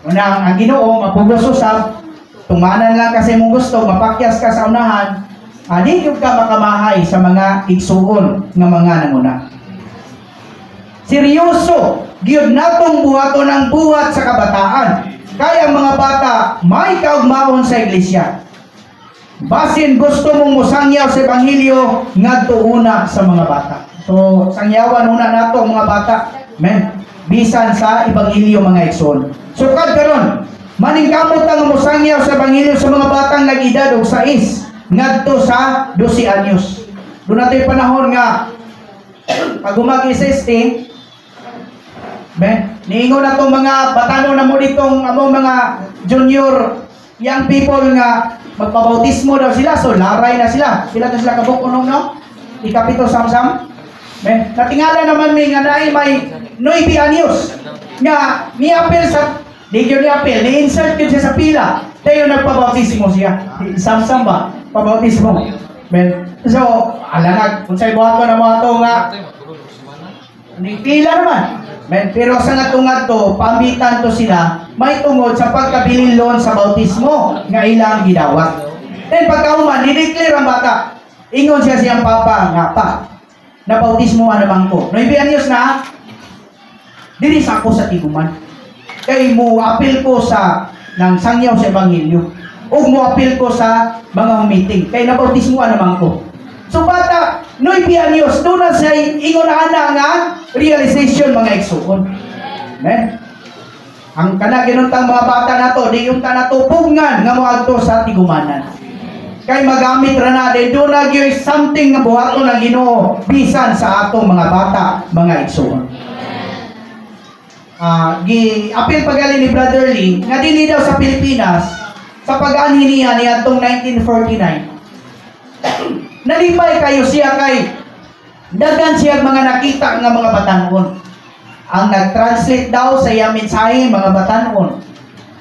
Unang ang Ginoo mapugos usab, tumanan lang kasi mong gusto, mapakyas ka sa unahan, di ka makamahay sa mga igsuon nga mga nanguna. Seryoso, giyod natong buhaton ang buhat sa kabataan. Kaya ang mga bata, may kaugmaon sa iglesia. Basin gusto mong musangyaw sa Ebanghelyo, ngadto una sa mga bata. So, sangyawan una nato mga bata. Men, bisan sa Ebanghelyo mga igsoon. So, karon maningkamot ang musangyaw sa Ebanghelyo sa mga batang nag-edad og 6 ngadto sa 12 anyos. Doon natin panahon nga pag umag-isiste, niingon na itong mga batano na mo ditong among mga junior young people nga magpabautismo daw sila, so laray na sila. Sila to sila kabukunong, no? Ikapito samsam. Men, natingala naman nga may 9 anyos nga ni-apel sa ni-apel, ni-insert yun siya sa pila. Tayo nagpabautismo siya. Samsam ba? Pabautismo. Men, so, alanag, kung sa'yo buhato na mga to nga, pila naman. Men, pero sa natungad to, pambitan to sila, may tungod sa pagkabililon sa bautismo nga ilang gidawat. Then pagkauman, dideclare ang bata. Ingon siya siyang papa nga pa. Na bautismo naman ko. 9 anyos na, dinis ako sa tiguman. Kay mo apil ko sa nang sangyaw sa ebanghelyo. O mo apil ko sa mga meeting. Kay nabautismo naman ko. So bata, 9 anyos, doon na siya ingon na nga realization mga igsoon. Amen. Ang kanaginuntang mga bata na to, di yung tanatupungan nga mo adto sa tigumanan. Kay magamit ra na din doon na gyud something nga buhaton ng Ginoo bisan sa atong mga bata, mga igsoon. Gi-apil pagali ni Brother Lee nga dinhi daw sa Pilipinas sa pag-anhi niya ni atong 1949. Nalipay kayo siya kay daghan siya mga nakita nga mga batanon. Ang nag-translate daw sa iya mensahe mga batanon.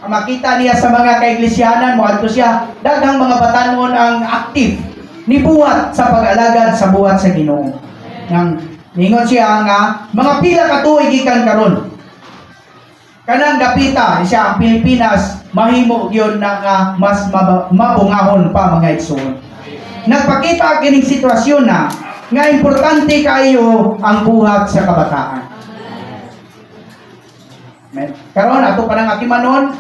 Ang makita niya sa mga kaiglesianan mo adto siya daghang mga batanon ang active ni buhat sa pag-alagad sa buhat sa Ginoo. Nang ningon siya nga mga pila ka tuig gikan karon. Kanang dapita siya ang Pilipinas mahimo gyud na mas mabungahon pa mga igsoon. Nagpakita kining sitwasyon na nga importante kayo ang buhat sa kabataan. Karon ato pa nang atimanon,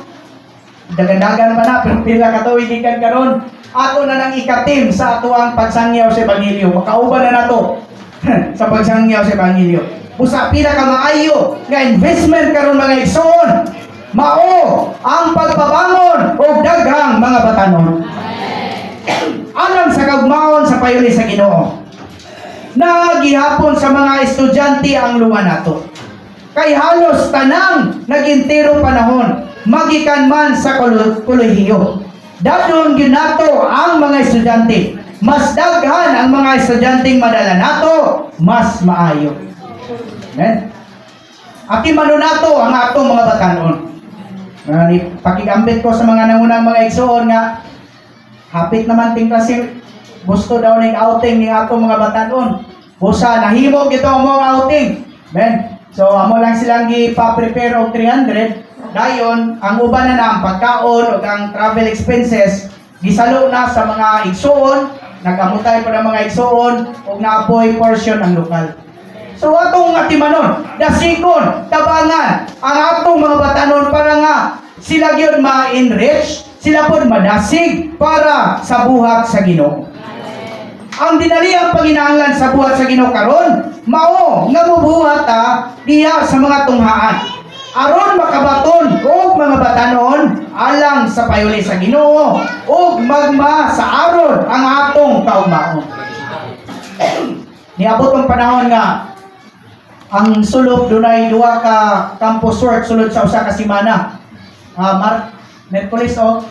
dagan-dagan man na pero pila ka tuig gikan karon, ato na nang ikatim sa ato ang pagsangyaw sa ebanghelyo. Makauban na nato sa pagsangyaw sa ebanghelyo. Usa pila ka maayo nga investment karon mga igsoon. Mao ang pagpabangon og daghang mga batanon. Alang sa kagmaon sa payuli sa Ginoo. Nagihapon sa mga estudyante ang luwa nato. Kay halos tanang nagintero panahon magikan man sa kolehiyo. Dadon gyud nato ang mga estudyante. Mas daghan ang mga estudyanteng madala nato, mas maayo. Amen. Ati mano nato ang atong mga batanon. Pakigambit ko sa mga nangunang mga igsoon nga hapit naman ting kasi gusto daw ning outing ni atong mga batanon. Busa nahimo gito ang mga outing. Amen. So amo lang silang gi-prepare og 300. Dayon ang uban na ang pagkaon ug ang travel expenses gisalo na sa mga igsoon, nagamutay pa ng mga igsoon ug naapoy portion ang lokal. So atong atimanon, dasikon, tabangan ang atong mga batanon para nga sila gyud ma-enrich, sila pod madasig para sa buhat sa Ginoo. Ang dinaliang panginahanglan sa buhat sa Ginoo karon, mao nga mobuhat diha sa mga tunghaan. Aron makabaton og mga batanon alang sa payuli sa Ginoo ug magma sa aron ang atong kaugmaon. Niabot ang panahon nga ang sulod dunay duha ka campus work sulod sa usa ka semana. Merkulis o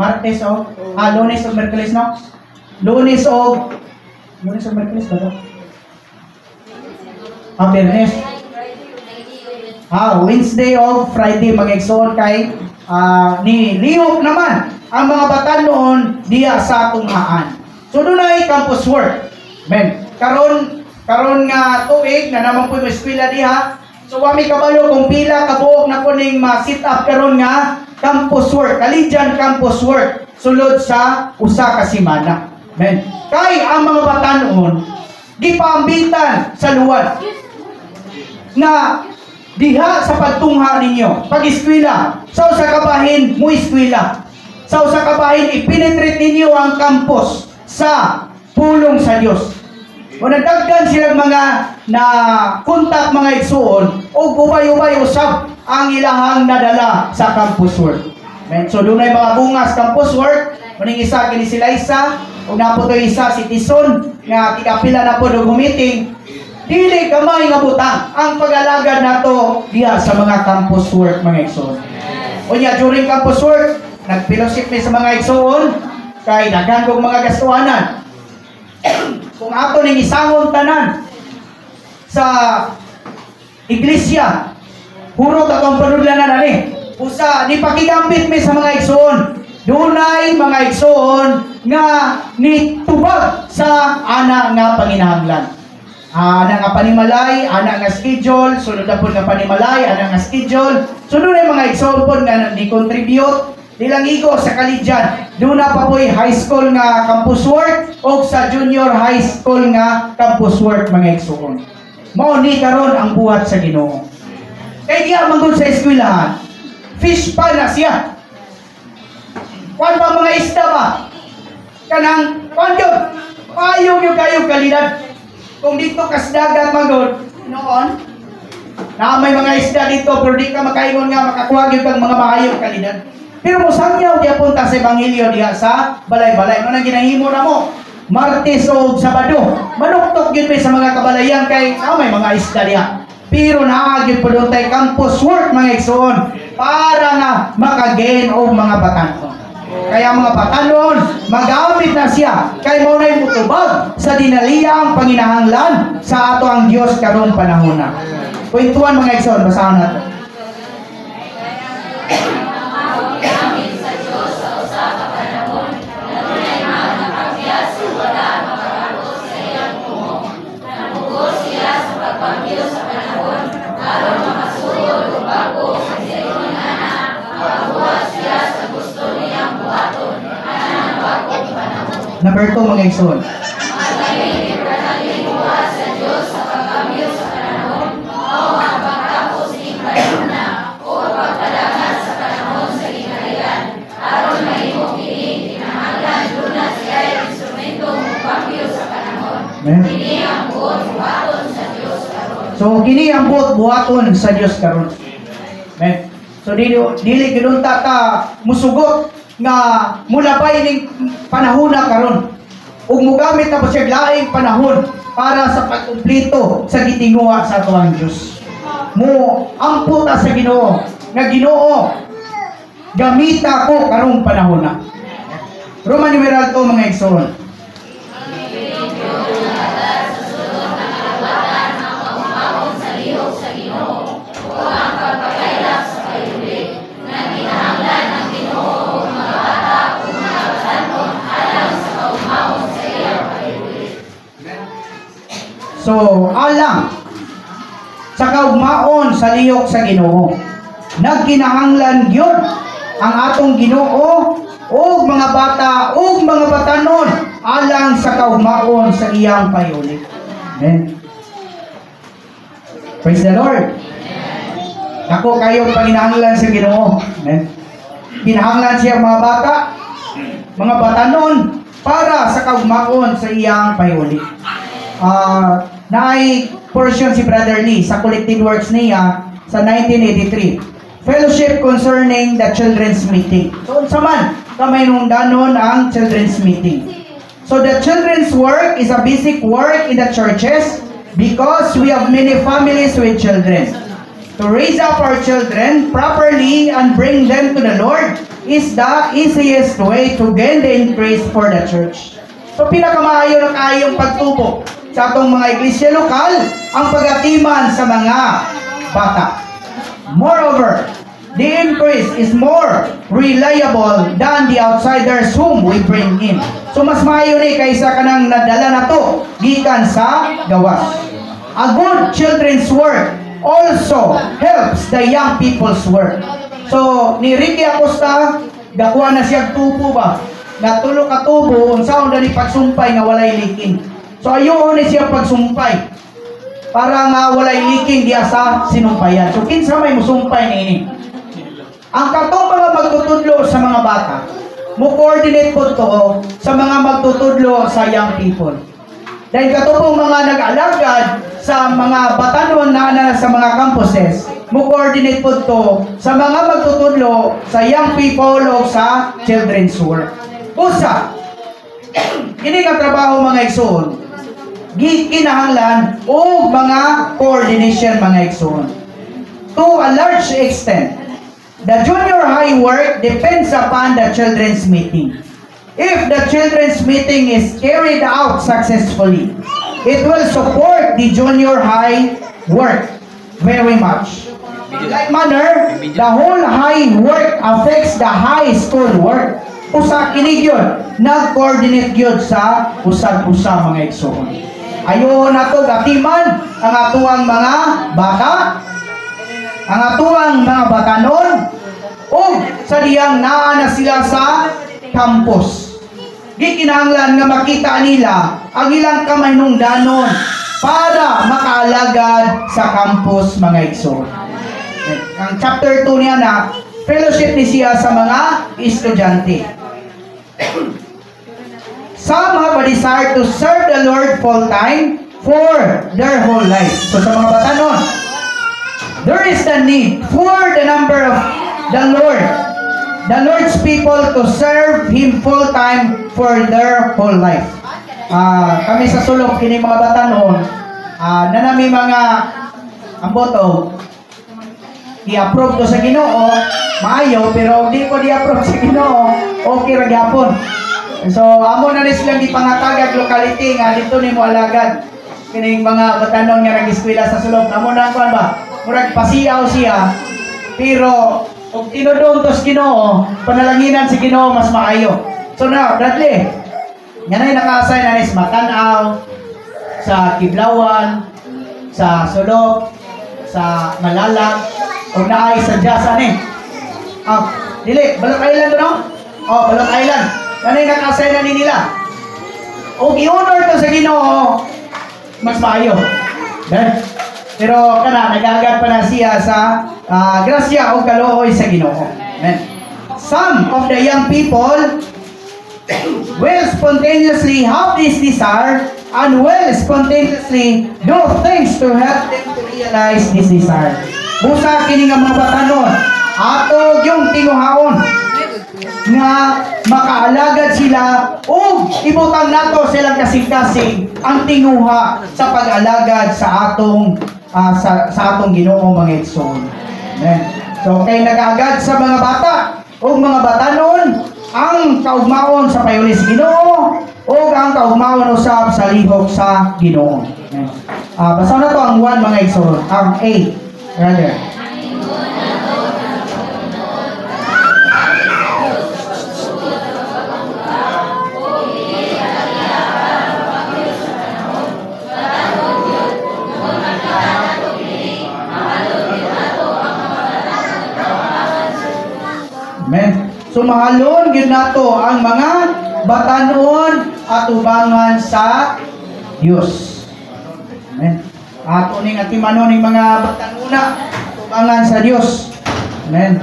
Martes o Lunes o Merkulis no? Lunes o Merkulis ba to? Biyernes. Wednesday o Friday mag-exon kay ni lihok naman ang mga batanon diya sa tunghaan. So dunay campus work. Men, karon nga tuig na naman po yung eskwela diha. So wami kabalo kung pila kabuok na po ning ma-sit up karon nga campus work, Collegian campus work sulod sa usa ka semana. Men, kay ang mga batanon gipaambitan sa luwad na diha sa pagtungha ninyo, pag-eskwela, sa usa ka bahin mo eskwela. Sa usa ka bahin ipenetrate ninyo ang campus sa pulong sa Dios. O nagdaggan silang mga na kontak mga igsoon o ubay-ubay usab ang ilahang nadala sa campus work. So dunay mga bungas campus work, muning isa kini si Liza, ug naputoy isa si Tison nga tikapila na pod og meeting. Dili kamay nga butang ang pag-alagad nato diha sa mga campus work mga igsoon. Unya during campus work, nagfellowship mi sa mga igsoon kay daghan kong mga gastuhanan. Kung ato ning isangon tanan sa iglesia, hurot atong panudlanan ani. Usa ni pakigambit mi sa mga igsoon. Dunay mga igsoon nga nitubag sa ana nga panginahanglan. Ana nga panimalay, ana nga schedule, sunod na po nga panimalay, ana nga schedule. Sunod na mga igsoon po nga ni-contribute, nilang igo sa kalidyan. Doon na pa po'y high school nga campus work o sa junior high school nga campus work mga igsoon. Mao ni karon ang buhat sa Ginoo. Kay diya manggod sa eskwelahan, fish pa na siya. Kwan ba mga isda ba? Kanang, kwan yun, payong yung kayong kalidad. Kung dito kasdagan magod, noon, na may mga isda dito, pero di ka makaingon nga, makakuha yung kang mga maayong kalidad. Pero mo sangyaw diya punta sa Ebanghelyo diya sa balay-balay. Ano nang ginahimo na mo? Martes o Sabado. Manuktok yun sa mga kabalayan kay may mga isda diya. Pero naagin po doon tayo campus work mga igsoon para nga makagain o mga batanon. Kaya mga batanon, magamit na siya kay mo na'y mutubag sa dinaliyang panginahanglan sa ato ang Diyos karon panahon na. Kwentuhan mga igsoon, basahan natin. Number 2 mga igsoon. So kini ang buhaton sa Dios karon. Amen. So dili gidunta ta musugot nga mulabay ning panahon na karon ug mogamit na po siya laing panahon para sa pagkumpleto sa gitinguha sa ato ang Dios. Mo ampo ta sa Ginoo nga Ginoo gamita ko karong panahon na. Roman numeral 2 mga igsoon. So, alang sa kaugmaon sa lihok sa Ginoo. Nagkinahanglan gyud ang atong Ginoo o mga bata o mga batanon alang sa kaugmaon sa iyang payuli. Amen. Praise the Lord. Ako kayo panginahanglan sa Ginoo. Amen. Kinahanglan siya mga bata, mga batanon para sa kaugmaon sa iyang payuli. Naay portion si Brother Lee sa collected works niya sa 1983. Fellowship concerning the children's meeting. So, unsa man kamay nung danon ang children's meeting. So, the children's work is a basic work in the churches because we have many families with children. To raise up our children properly and bring them to the Lord is the easiest way to gain the increase for the church. So, pinakamaayo na kayong pagtubo sa atong mga iglesia lokal ang pagatiman sa mga bata. Moreover, the increase is more reliable than the outsiders whom we bring in. So mas maayo ni kaysa kanang nadala na to gikan sa gawas. A good children's work also helps the young people's work. So ni Ricky Acosta gakuha na siya tubo ba? Natulo ka tubo unsaon dali pagsumpay nga walay liking. So ayo ni siya pagsumpay para nga walay liking diya sa sinumpayan. So kinsa may musumpay niini? Ang katong mga magtutudlo sa mga bata, mo coordinate po to sa mga magtutudlo sa young people. Dahil katong mga nag-alagad sa mga batanon na sa mga campuses, mo coordinate po to sa mga magtutudlo sa young people o sa children's work. Usa, kini nga trabaho mga igsoon, kinahanglan o mga coordination mga igsoon. To a large extent, The junior high work depends upon the children's meeting. If the children's meeting is carried out successfully, it will support the junior high work very much. In like manner, the whole high work affects the high school work. Usa kinig yun, nag-coordinate yun sa usag-usa mga igsoon. Ayaw na to gatiman ang atuang mga bata, ang atuang mga batanon, o sa diyang naa na sila sa campus. Di kinahanglan nga makita nila ang ilang kamayinungdanon para makaalagad sa campus mga igsoon. Ang chapter 2 niya na fellowship ni siya sa mga estudyante. Some have a desire to serve the Lord full time for their whole life. So sa mga batanon, there is the need for the number of the Lord's people to serve Him full time for their whole life. Kami sa sulok kini mga batanon, na nami mga ang boto i-approve to sa Ginoo, maayo, pero di ko di-approve sa Ginoo, okay ra gyapon. So amo na ni silang gipangatagag locality nga dito nimo alagad kining mga batanon nga nag-eskwela sa sulok. Amo na kuan ba? Murag pasiyaw siya, pero og tinudon to sa Ginoo, panalanginan si Ginoo mas maayo. So now, Bradley, yanay naka-assign na sa Matanaw, sa Kiblawan, sa Sulok, sa Malalag, o naay sa Diasa ni. Dili, Balok Island no? Balok Island. Yanay naka-assign na nila. O i-honor to sa Ginoo, mas maayo. Pero kana nagagad pa na siya sa grasya o kaluoy sa Ginoo. Amen. Some of the young people will spontaneously have this desire and will spontaneously do things to help them to realize this desire. Busa kini nga mga batanon, ato yung tinuhaon nga makaalagad sila o ibutang nato silang kasing-kasing ang tinguha sa pag-alagad sa atong Ginoo mga igsoon. Amen. So kay nag-agad sa mga bata o mga batanon ang kaugmaon sa payon sa Ginoo o ang kaugmaon usab sa lihok sa Ginoo. Basa na to ang 1 mga igsoon, ang A rather. Amen. So mahalon gyud nato ang mga batanon at ubangan sa Dios. Amen. Ato ning atimanon ning mga batanona at ubangan sa Dios. Amen.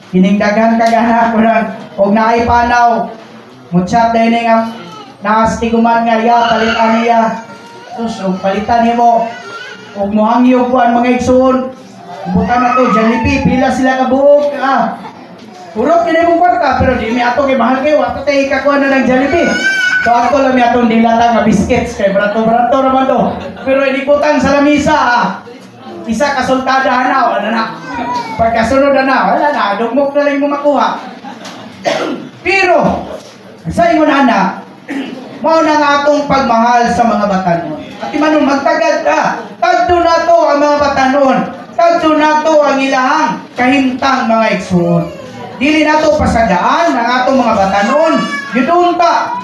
Kining daghan kagana ko lang og naay panaw mutsak dai ning naastiguman nga ya palitan niya. Sus og palitan nimo og mohangyo ko ang mga igsoon. Buta na to Jollibee pila sila ka buok Purok kini mong kwarta, pero di mi ato kay mahal kayo. Ato tayo ikakuha na ng Jollibee. So ato lang mi atong dilata nga biscuits kay barato-barato naman to. Pero inikutan sa lamisa isa kasultada na, wala na. Pagkasunod na, wala na. Dugmok na lang mo makuha. Pero, sa ingon na, mao na nga atong pagmahal sa mga batanon. At imanong magtagad ka. Tagdo na to ang mga batanon. Tagdo na to ang ilahang kahimtang mga igsoon. Dili nato pasagaan ang atong mga batanon. Yudunta,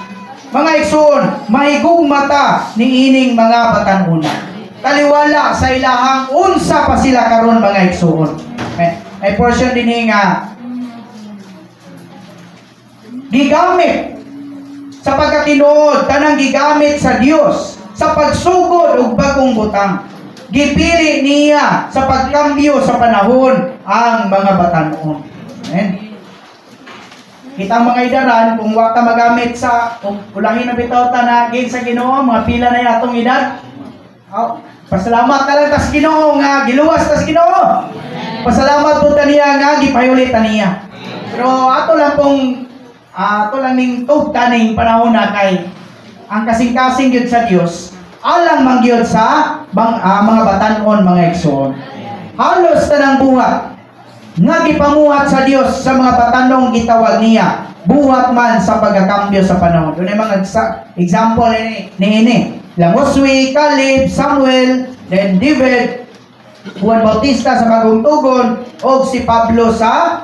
mga igsoon, mahigugmata ni ining mga batanona. Taliwala sa ilahang unsa pa sila karon mga igsoon. May portion din nga gigamit sa pagkatinuod, tanang gigamit sa Dios sa pagsugod og bagong butang. Gipili niya sa pagkambyo sa panahon ang mga batanon. Amen. Kita mga idaran, kung wata magamit sa ulahin na bitaw ta na gin sa Ginoo, mga pila na atong edad. Pasalamat na lang tas Ginoo nga giluwas tas Ginoo. Pasalamat po taniya nga gipayulit taniya. Pero ato lang ning tugtaning panahon na kay ang kasing-kasing gyud sa Dios, alang man gyud sa mga batanon mga igsoon. Halos tanang buhat nga gipamuhat sa Dios sa mga batanong gitawag niya, buhat man sa pagkakambyo sa panahon. Doon ay mga example ni lang Joshua, Caleb, Samuel, then David, Juan Bautista sa bagong tugon, o si Pablo sa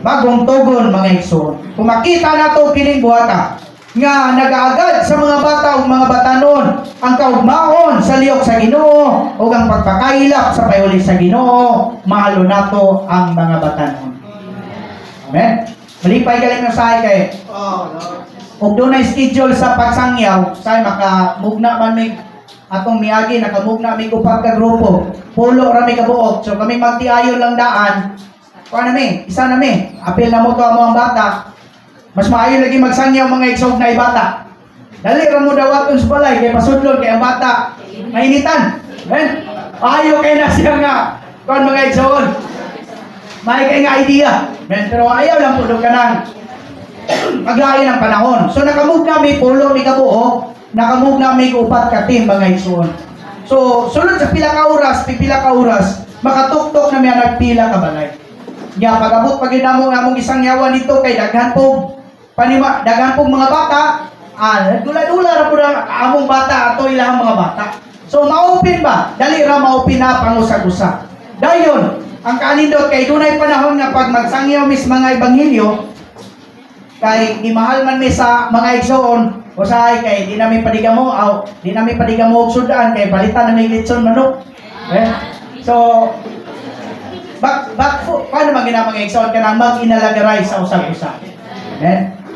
bagong tugon, mga igsoon. Kung makita nato kining buhata nga nagaagad sa mga bata ug mga batanon ang kaugmaon sa lihok sa Ginoo ug ang pagpakailap sa payuli sa Ginoo, mahalo nato ang mga batanon. Amen. Malipay galing na sahay kay ug dunay schedule sa pagsangyaw, say makamugna man mig atong miagi, nakamugna mig upat ka grupo, pulo ra mi kabuok, so kami magtiayon lang daan. Kuha nami, isa nami, apil na mo to ang bata. Mas maayo lagi magsangyaw mga igsog na ibata. Dali ra mo dawaton sa balay kay pasudlon kay ang bata mainitan. Ben, ayaw kay na siya nga kon mga igsog. May kay nga idea. Ben, pero ayaw lang pud kanang maglain ang panahon. So nakamugna mi pulo mi kabuo, nakamugna mi upat ka team mga igsog. So sulod sa pila ka oras, makatuktok na mi ang nagpila ka balay. Nya pag-abot pagidamo nga among isang yawan dito kay daghan pog daghan pog mga bata, dula-dula ra pud ang among bata ato ilang mga bata. So ma-open ba? Dali ra ma-open na pangusag-usag. Dayon, ang kanindot kay dunay panahon nga pag magsangyaw mis mga ebanghelyo kay gimahal man mi sa mga igsoon, usahay kay di nami padigamo og sudan kay balitan na mi litson manok. So paano mga igsoon ka nang mag-inalagaray sa usag-usag.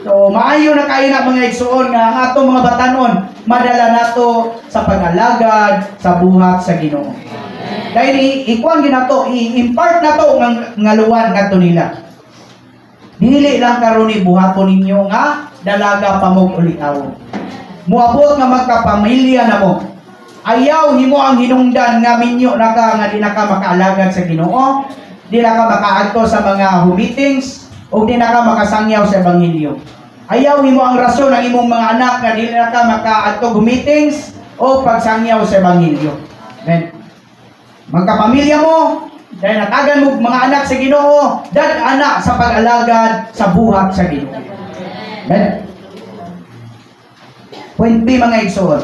So maayo na kayo na mga igsoon nga ang atong mga batanon madala nato sa pag-alagad sa buhat sa Ginoo. Dahil ikuan ginato, i-impart nato nga luwan ngadto nila. Dili lang karon ni buhaton ninyo nga dalaga pa mo ulitaw. Muabot nga magkapamilya na mo. Ayaw nimo ang hinungdan nga minyo nga di na ka makaalagad sa Ginoo, di na ka makaadto sa mga meetings o di na ka makasangyaw sa ebanghelyo. Ayaw nimo ang rason ng imong mga anak nga di na ka makaadto meetings o pagsangyaw sa ebanghelyo. Amen. Magkapamilya mo, dahil natagan mo mga anak sa Ginoo, dad anak sa pag-alagad sa buhat sa Ginoo. Amen. Point B mga igsoon.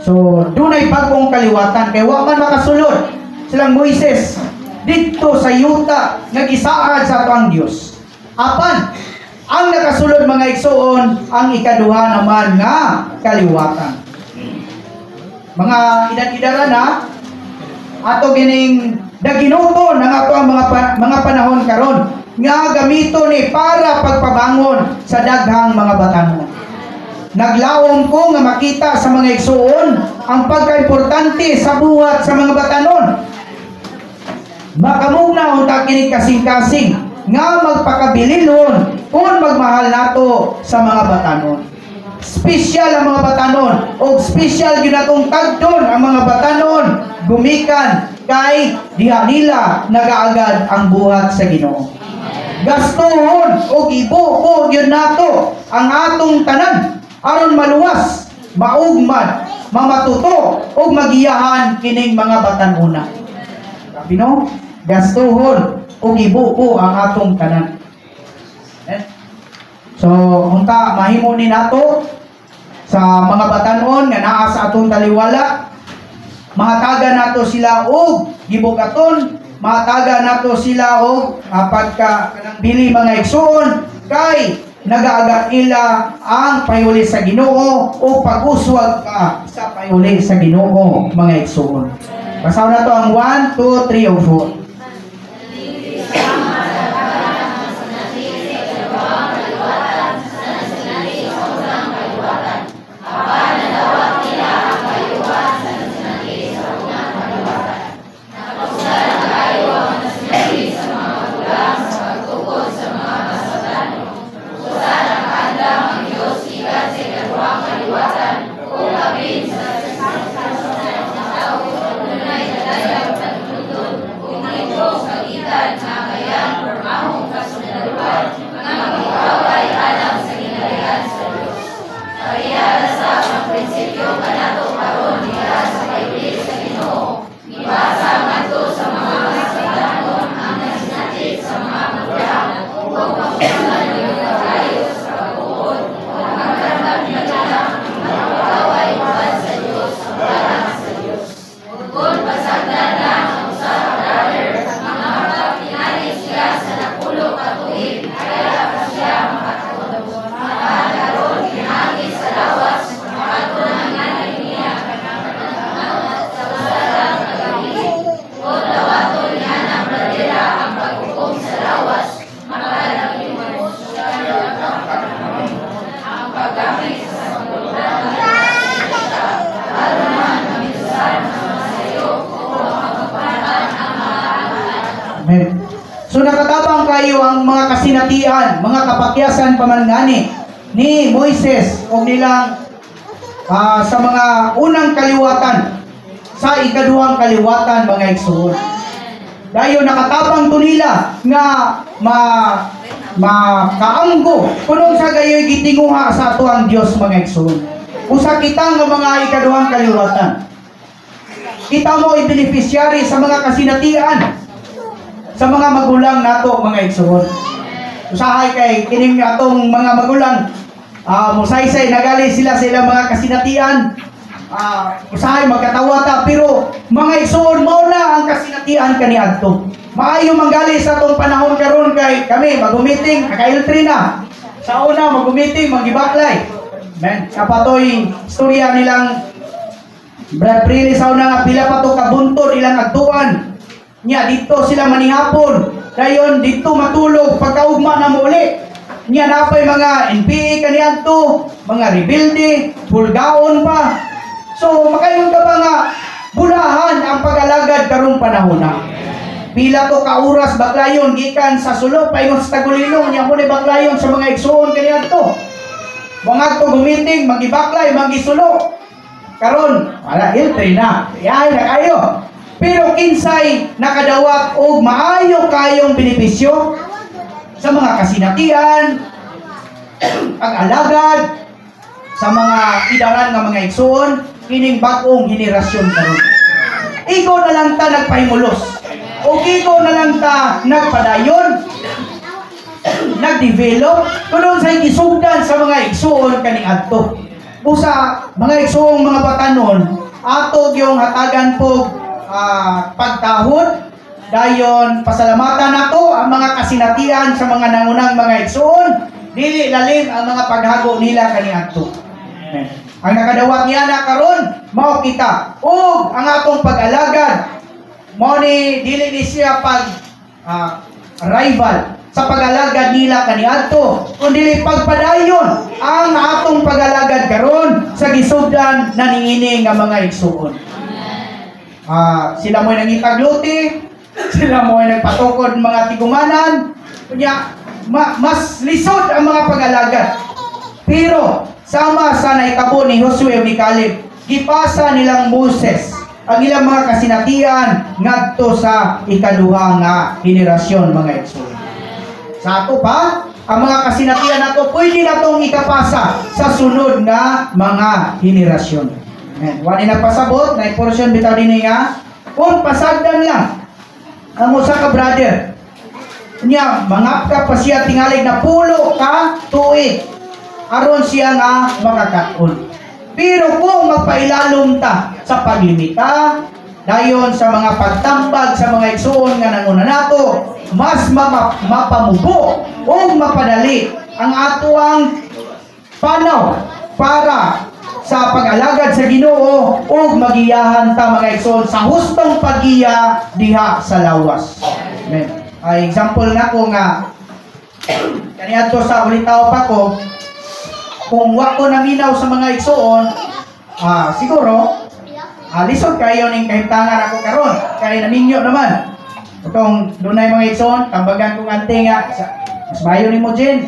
So, dunay bagong kaliwatan kay wa man makasulod silang Moises didto sa yuta nagisaad sa ang Dios. Apan ang nakasulod mga igsoon ang ikaduha naman nga kaliwatan. Mga edad-edaran na ato gining daginuton ang ato ang mga panahon karon nga gamito ni para pagpabangon sa daghang mga batanon. Naglawom ko nga makita sa mga igsoon ang pagkaimportante sa buhat sa mga batanon. Makamugna unta kini kasing-kasing nga magpakabilinon kung magmahal nato sa mga batanon. Special ang mga batanon o special ginatong tagdon ang mga batanon gumikan kay diha nila nagaagad ang buhat sa Ginoo. Gastuhon o ibuo gyud nato ang atong tanan aron maluwas, maugmad, mamatuto ug magiyahan kining mga batanuna. Sabi no, gastuhon ug ibuo ang atong tanan. So, unta mahimo ni nato sa mga batanon nga naa sa atong taliwala, mahatagan nato sila og gibugaton, mahatagan nato sila og pagka bili mga igsoon kay nagaaga ila ang payuli sa Ginoo o pag-uswag ka sa payuli sa Ginoo mga igsoon. Basaw na to ang 1, 2, 3 o 4. Amen. So nakatabang kayo ang mga kasinatian, mga kapakyasan pamangani ni Moises o nilang sa mga unang kaliwatan, sa ikaduhang kaliwatan mga igsoon. Dayon nakatabang to nila nga makaanggo kuno sa gayoy gitinguha sa ato ang Dios mga igsoon. Usa kita nga mga ikaduhang kaliwatan. Kita mo i-beneficiary sa mga kasinatian sa mga magulang nato mga igsoon. Usahay kay kining atong mga magulang musaysay nagali sila sa ilang mga kasinatian. Usahay magkatawa ta pero mga igsoon mao na ang kasinatian kaniadto. Maayo manggali sa atong panahon karon kay kami magumiting naka-L3 na. Sa una magumiting magibaklay. Men, kapatoy istorya nilang Brad Prilly sa una nga pila pa to kabuntod ilang adtuan. Nya dito sila manihapon. Dayon dito matulog pagkaugma na muli. Nya napay mga NPA kaniadto, mga rebelde, bulgaon pa. So makayon ka ba nga bulahan ang pag-alagad karong panahon na. Pila to ka oras baklayon gikan sa sulod paingon sa Tagulilo nya mo ni baklayon sa mga igsoon kaniadto. Mga to gumiting, magibaklay, magisulo. Karon, wala, iltay na. Iay na kayo. Pero kinsay nakadawat o maayo kayong benepisyo sa mga kasinatian, pag-alagad, sa mga idaran ng mga igsoon, kining bagong henerasyon karon. Ikaw na lang ta nagpahimulos. O ikaw na lang ta nagpadayon. Nag-develop kuno sa gisugdan sa mga igsoon kaniadto. Busa mga igsoong mga batanon ato yung hatagan po pagtahod dayon pasalamatan nato ang mga kasinatian sa mga nangunang mga igsoon dili lalim ang mga paghago nila kaniadto. Ang nakadawat niya na karon mao kita ug ang atong pag-alagad mao ni dili ni siya pag rival sa pag-alagad nila kaniadto kundi pagpadayon ang atong pag-alagad karon sa gisugdan na niini nga mga igsoon. Sila mo'y nangitagluti, sila mo'y nagpatukod mga tigumanan, kunya mas lisod ang mga pag-alagad. Pero sama sa naitabo ni Josue ni Caleb, gipasa nilang Moses ang ilang mga kasinatian ngadto sa ikaduha nga henerasyon mga igsoon. Sa ato pa, ang mga kasinatian nato pwede natong ikapasa sa sunod nga mga henerasyon. Wala na pasabot, na portion bitaw din nga, kung pasagdan lang, ang usa ka brother, niya, mangap ka pa siya tingalig na pulo ka tuig, aron siya nga makakaon. Pero kung magpailalom ta sa paglimita, dayon sa mga pagtambag sa mga igsoon nga nanguna nato, mas mapamubo o mapadali ang atuang panaw para sa pag-alagad sa Ginoo o magiyahan ta mga igsoon sa hustong pagiya diha sa lawas. Amen. Example na ko nga kaniadto sa ulitaw pa ko kung wa ko naminaw sa mga igsoon siguro lisod kayo ning kahimtangan ako karon kay naminyo naman. Itong dunay mga igsoon, tambagan kong ante nga, mas bayo ni mo dyan.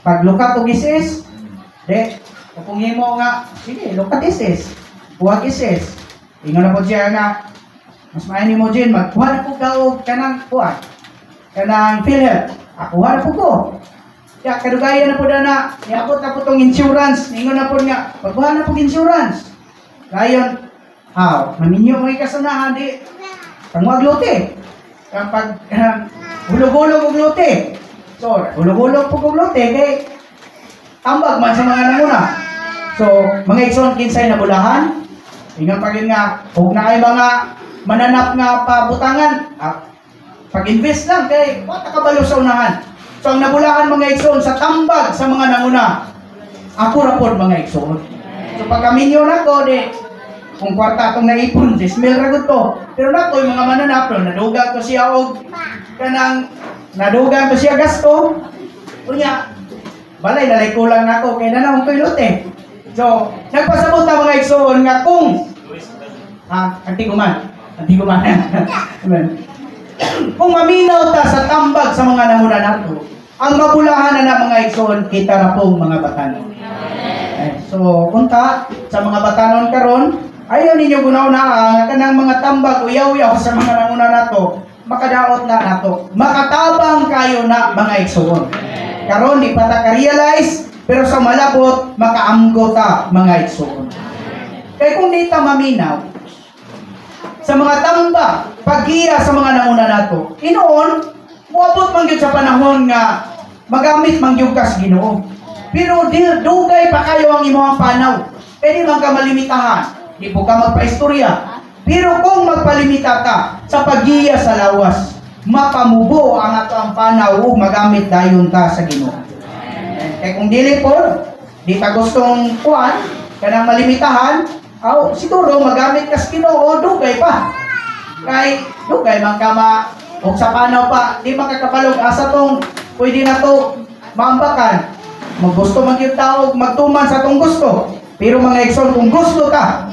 Pag lukat o gisis, kung mo nga, sige, lukat isis, buwag isis. Ingon na po siya nga, mas bayo ni mo dyan, magkuha na po ka kanang kuha, kanang PhilHealth, kuha na po ko. Kaya kadugayan na po na, niabot na po itong insurance, ingon na po nga, magkuha na po insurance. Gayon, naminyo mga kasanahan, di, pag maglote, kapag hulog-hulog og lote. So, hulog-hulog po og lote, kay tambag man sa mga nanguna. So, mga igsoon kinsay na bulahan, ingon pa rin nga, huwag na kayo mga mananap nga pabutangan, pag-invest lang, kay wata kabalo sa unahan. So, ang nabulahan mga igsoon sa tambag sa mga nanguna, ako rapod mga igsoon. So, pag kaminyo na ko, kung kwarta itong naipon, 10,000 ragot to. Pero na ko, yung mga mananap, nadugan ko siya og nadugan ko siya gasto. Kunya, balay, nalay kulang na ako, kaya nanawang ko'y lote. So, nagpasabot na mga igsoon nga kung, antiguman. Kung maminaw ta sa tambag sa mga nanguna nato, ang mabulahan na mga igsoon kita na pong mga batanon. So, unta sa mga batanon karon, ayaw ninyo gunaw-na kanang mga tambag uyaw-uyaw sa mga nanguna nato, makadaot na nato. Makatabang kayo na mga igsoon. Karon di pa ta ka-realize, pero sa malabot makaamgo ta mga igsoon. Kaya kung di ta maminaw sa mga tambag, paggiya sa mga nanguna nato, inoon, muabot man gyud sa panahon nga magamit man gyud kas Ginoo. Pero dugay pa kayo ang imong panaw. Pwede man ka malimitahan, di po ka magpaistorya. Pero kung magpalimita ka sa paggiya sa lawas, mapamubo ang ato ang panaw ug magamit dayon ta sa Ginoo. Kaya kung dili po, di ta gustong kuan kanang malimitahan, siguro magamit ka sa Ginoo, dugay pa. Kay dugay man ka ug sa panaw pa, di makakabalog asa tong pwede na to maambakan. Maggusto man yung tao magtuman sa tong gusto. Pero mga igsoon, kung gusto ka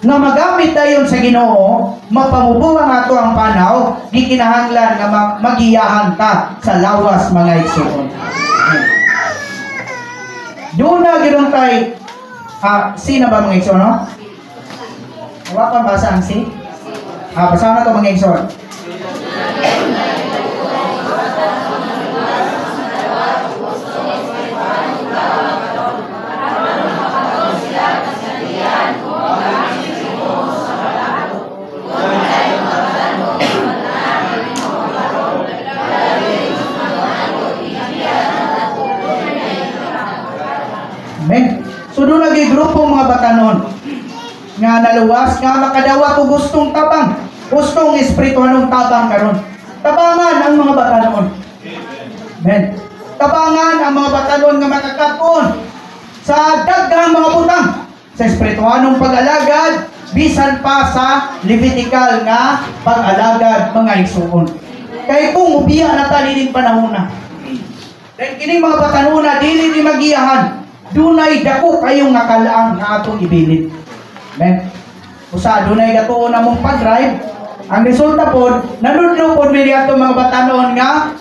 na magamit dayon sa Ginoo, mapamubo ang ato ang panaw, di kinahanglan nga magiyahan ta sa lawas mga igsoon. Doon na ginoon kay si na ba mga igsoon, no? Wala pa basa ang si? Basa na to mga igsoon. Amen. So doon lagi grupo mga batanon nga naluwas nga makadawa ko gustong tabang, gustong espirituhanong tabang karon. Tabangan ang mga batanon. Amen. Tabangan ang mga batanon nga makakaton sa daghang mga butang sa espirituhanong pag-alagad bisan pa sa Levitical nga pag-alagad mga igsoon. Kay kung ubiya na ta dining panahon na. Dahil kining mga batanon na dili ni magiyahan, dunay dako kayong nakalaang nga atong ibilin. Amen. Usa dunay gatuon na mong pag-drive, ang resulta pod nanudlo pod mi atong mga batanon nga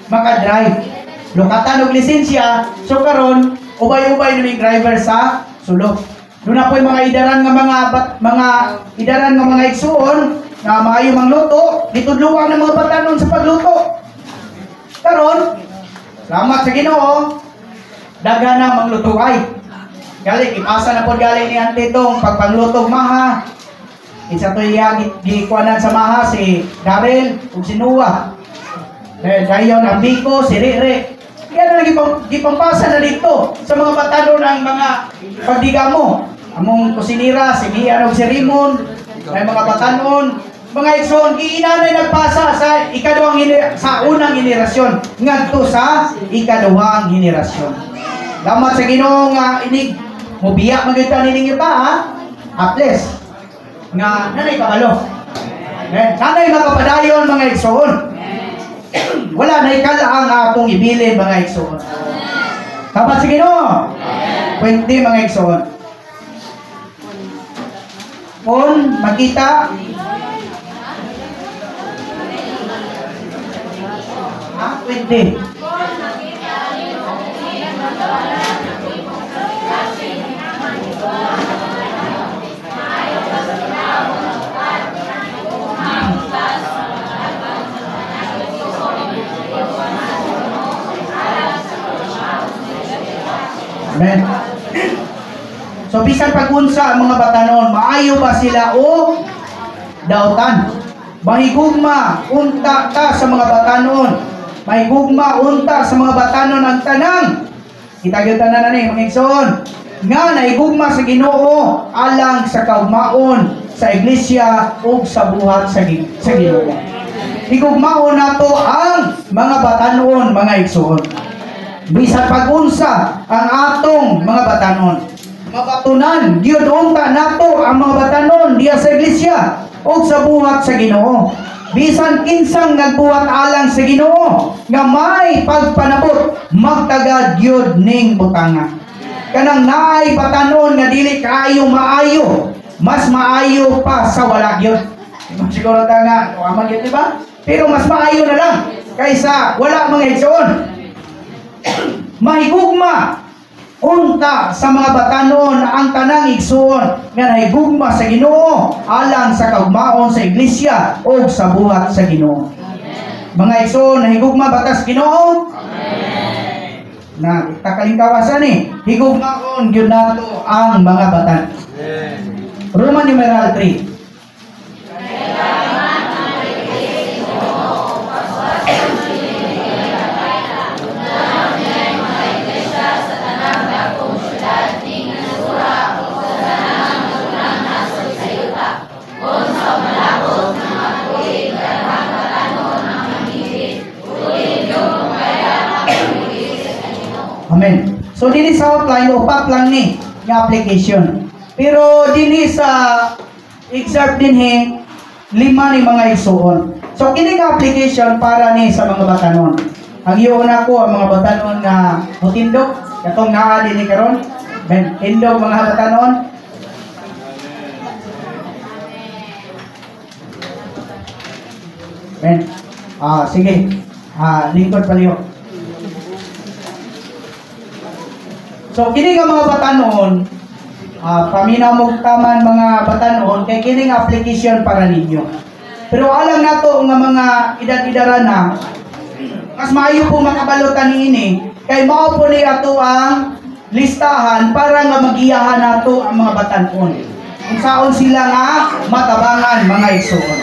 maka-drive. Lukatan og lisensya, so karon ubay-ubay na driver sa sulok. Doon na po yung mga idaran nga mga idaran nga mga igsuon nga maayo mangluto, ditudluan ng mga batanon sa pagluto. Karon, salamat sa Ginoo, daghan na mangluto ay. Gali ipasa na pod gali ni ante tong pagpangluto maha. Isa to iya gikuanan sa maha si Darrell ug si Noah. Dayon ang Biko, si Rere. Kaya na gipampasa na dito sa mga batanon ng mga pagdigamo. Among kusinira, si Mia ug si Raymond, may mga batanon, mga igsoon, giinanay nagpasa sa unang henerasyon ngadto sa ikaduhang henerasyon. Lamat sa Ginoo nga inig mobiya magyud ta nining yuta ha. Aples nga nanay kabalo. Nanay makapadayon mga igsoon. Wala na ikalaang atong ibilin mga igsoon. Lamat sa Ginoo. Pwede mga igsoon. Kung makita pwede. Amen. So bisan pagunsa ang mga batanon, maayo ba sila o dautan? Mahigugma unta ta sa mga batanon. Mahigugma unta sa mga batanon ang tanang. Kita gyud tanan ani mga igsoon. Nga nahigugma sa Ginoo alang sa kaugmaon sa iglesia ug sa buhat sa Ginoo. Higugmaon nato ang mga batanon mga igsoon. Bisan pagunsa ang atong mga batanon. Mabatunan gyud unta nato ang mga batanon diya sa iglesia o sa buhat sa Ginoo. Bisan kinsang nagbuhat alang sa Ginoo nga may pagpanabot magtagad gyud ning butanga. Kanang naay batanon nga dili kaayo maayo, mas maayo pa sa wala gyud. Siguro nga, tuwaman yun, di ba? Pero mas maayo na lang kaysa wala mga igsoon. Mahigugma unta sa mga batanon ang tanang igsoon nga nahigugma sa Ginoo alang sa kaugmaon sa iglesia o sa buhat sa Ginoo. Mga igsoon, nahigugma batas Ginoo? Na takalingkawasan higugmaon gyud nato ang mga batan. Roman numeral 3. Amen. So dinhi sa outline upat lang ni nga application. Pero dinhi sa excerpt dinhi 5 ni mga igsoon. So kini nga application para ni sa mga batanon. Ang iuna ko ang mga batanon nga mutindog katong naa dinhi karon. Ben tindog mga batanon. Ben. Sige. Lingkod paliyo. So kini nga mga batanon, paminaw mo taman mga batanon kay kini nga application para ninyo. Pero alam nato nga mga edad-edaran na mas maayo po makabalutan niini kay mao po ni ato ang listahan para nga magiyahan nato ang mga batanon. Kung saon sila nga matabangan mga igsoon.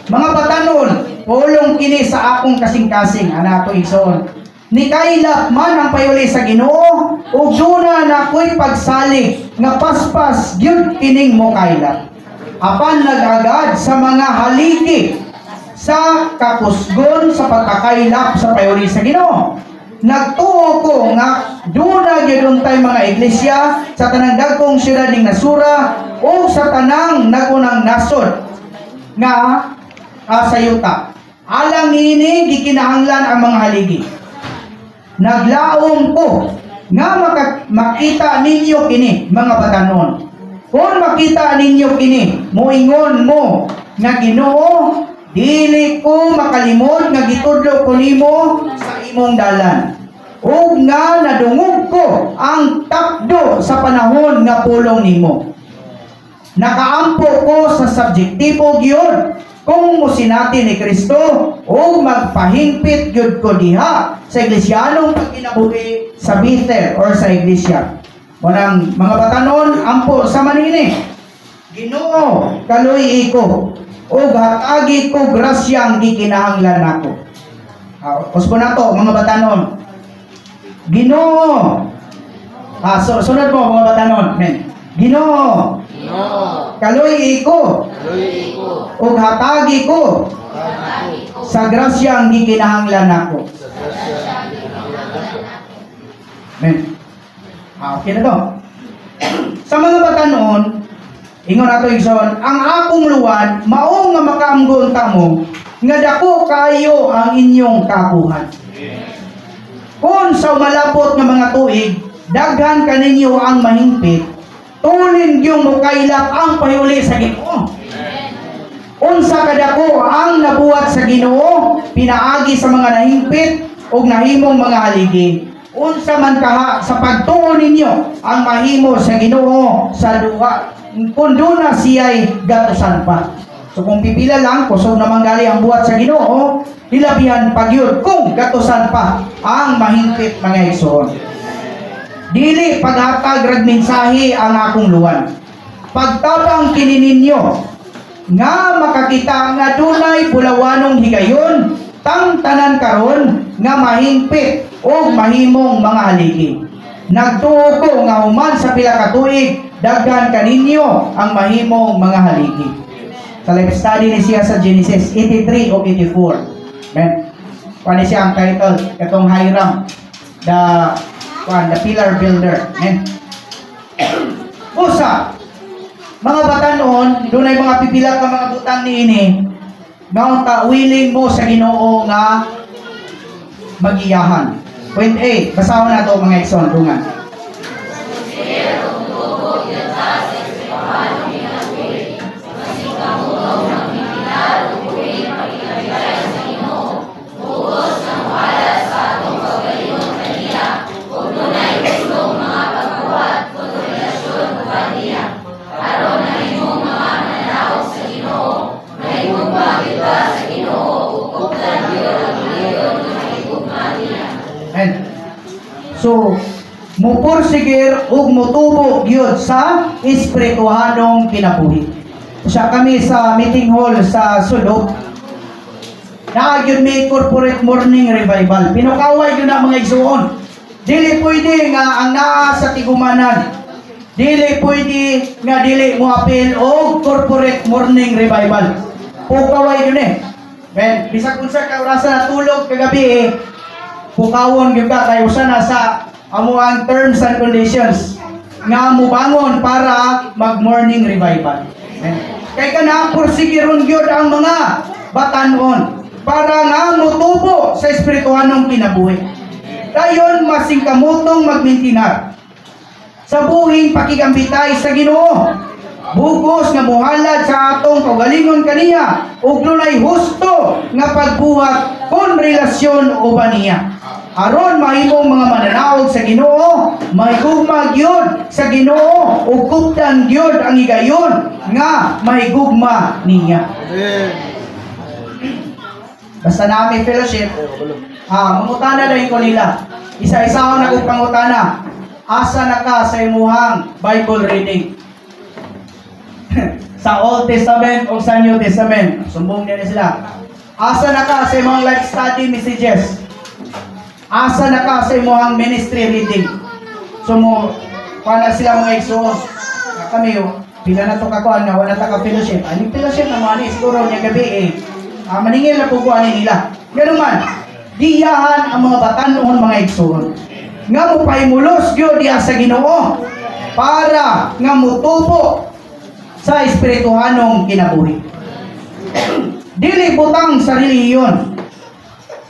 Mga batanon, pulong kini sa akong kasing-kasing anato igsoon. Ni kailap man ang payuli sa Ginoo ug duna na ko'y pagsalig nga paspas gyud kining mo kailap. Apan nag-agad sa mga haligi sa kakusgon sa pagkakailap sa payuli sa Ginoo. Nagtuo ko nga duna gyud untay mga iglesia sa tanang dagkong syudad ning nasura o sa tanang nagunang nasod nga sa yuta. Alang niini gikinahanglan ang mga haligi. Naglaom ko nga makita ninyo kini mga batanon. Kung makita ninyo kini, moingon mo nga Ginoo, dili ko makalimot nga gitudlo ko nimo sa imong dalan. Ug nga nadungog ko ang takdo sa panahon nga pulong nimo. Nakaampo ko sa subjektibo gyud kung musinati ni Kristo o magpahingpit gyud ko diha sa iglesyanong pagkinabuhi sa Bethel or sa iglesia. Wanang mga batanon ampo sa manini. Ginoo kaluy ko o hatagi ko grasyang gikinahanglan nako. Uspo nato mga batanon. Ginoo. Sunod mo mga batanon. Men. Ginoo. Kaluy ko ug hatagi ko sa grasyang gikinahanglan nako. Amen. Okay na to. Sa mga batanon, ingon ato igsoon, ang akong luwan mao nga makaamgon tamo nga dako kayo ang inyong kakuhan. Kung sa malapot nga mga tuig, daghan kaninyo ang mahingpit, tulin yung mukailap ang payuli sa Ginoo. Unsa kadako ang nabuhat sa Ginoo, pinaagi sa mga nahingpit ug nahimong mga haligi. Unsa man kaha sa pagtuo ninyo ang mahimo sa Ginoo sa duha, kung duna siya'y gatusan pa. So kung pipila lang, kusog naman gali ang buhat sa Ginoo, hilabihan pagyud kung gatusan pa ang mahingpit mga igsoon. Dili paghatag rag mensahe ang akong luwan. Pagtabang kini ninyo nga makakita nga dunay bulawanong higayon tang tanan karon nga mahingpit o mahimong mga haligi. Nagtuo ko nga human sa pila ka tuig daghan kaninyo ang mahimong mga haligi. Sa life study ni siya sa Genesis 83 o 84. Amen. Kuha siya ang title, katong Hiram, the pillar builder. Amen. Usa, mga batanon, doon ay mga pipila ka mga butang niini, nga willing mo sa Ginoo nga magiyahan. Point A, basahon na ito mga igsoon, dungan. magpursigir ug motubo gyud sa espirituhanong kinabuhi. Siya kami sa meeting hall sa Sulok. Nagyud may corporate morning revival. Pinukaway yun ang mga igsuon. Dili pwede nga ang naa sa tigumanan. Dili pwede nga dili mo apil o corporate morning revival. Pukaway yun eh. Men, bisag kung sa kaurasan na tulog kagabi pukawon yun ka kayo sana sa amuang terms and conditions nga mubangon para mag morning revival. Kay kana pursigiron gyud ang mga batanon para nga mutubo sa espirituhanong kinabuhi. Dayon masingkamutong magmintinar sa buhing pakigambitay sa Ginoo. Bugos nga muhalad sa atong kaugalingon kaniya ug dunay husto nga pagbuhat kon relasyon uban niya. Aron mahimong mga mananaog sa Ginoo, mahigugma gyud sa Ginoo ug kuptan gyud ang higayon nga mahigugma niya. Basta namin fellowship, mangutana na ko nila. Isa-isa na kong pangutana. Asa na ka sa imuhang Bible reading? Sa Old Testament o sa New Testament? Sumbong nila sila. Asa na ka sa imuhang life study messages? Asa na ka sa imuhang ministry reading? Paano sila mga igsoon? Kami pila na ito kakuan na wala ta ka fellowship. Anong fellowship na mga siguro niya gabi maningil na puguan nila. Ganun man, diyahan ang mga batanon mga igsoon. Nga mo pahimulos gyud diha sa Ginoo para nga mutubo sa espirituhanong kinabuhi. Dili butang sa reliyon.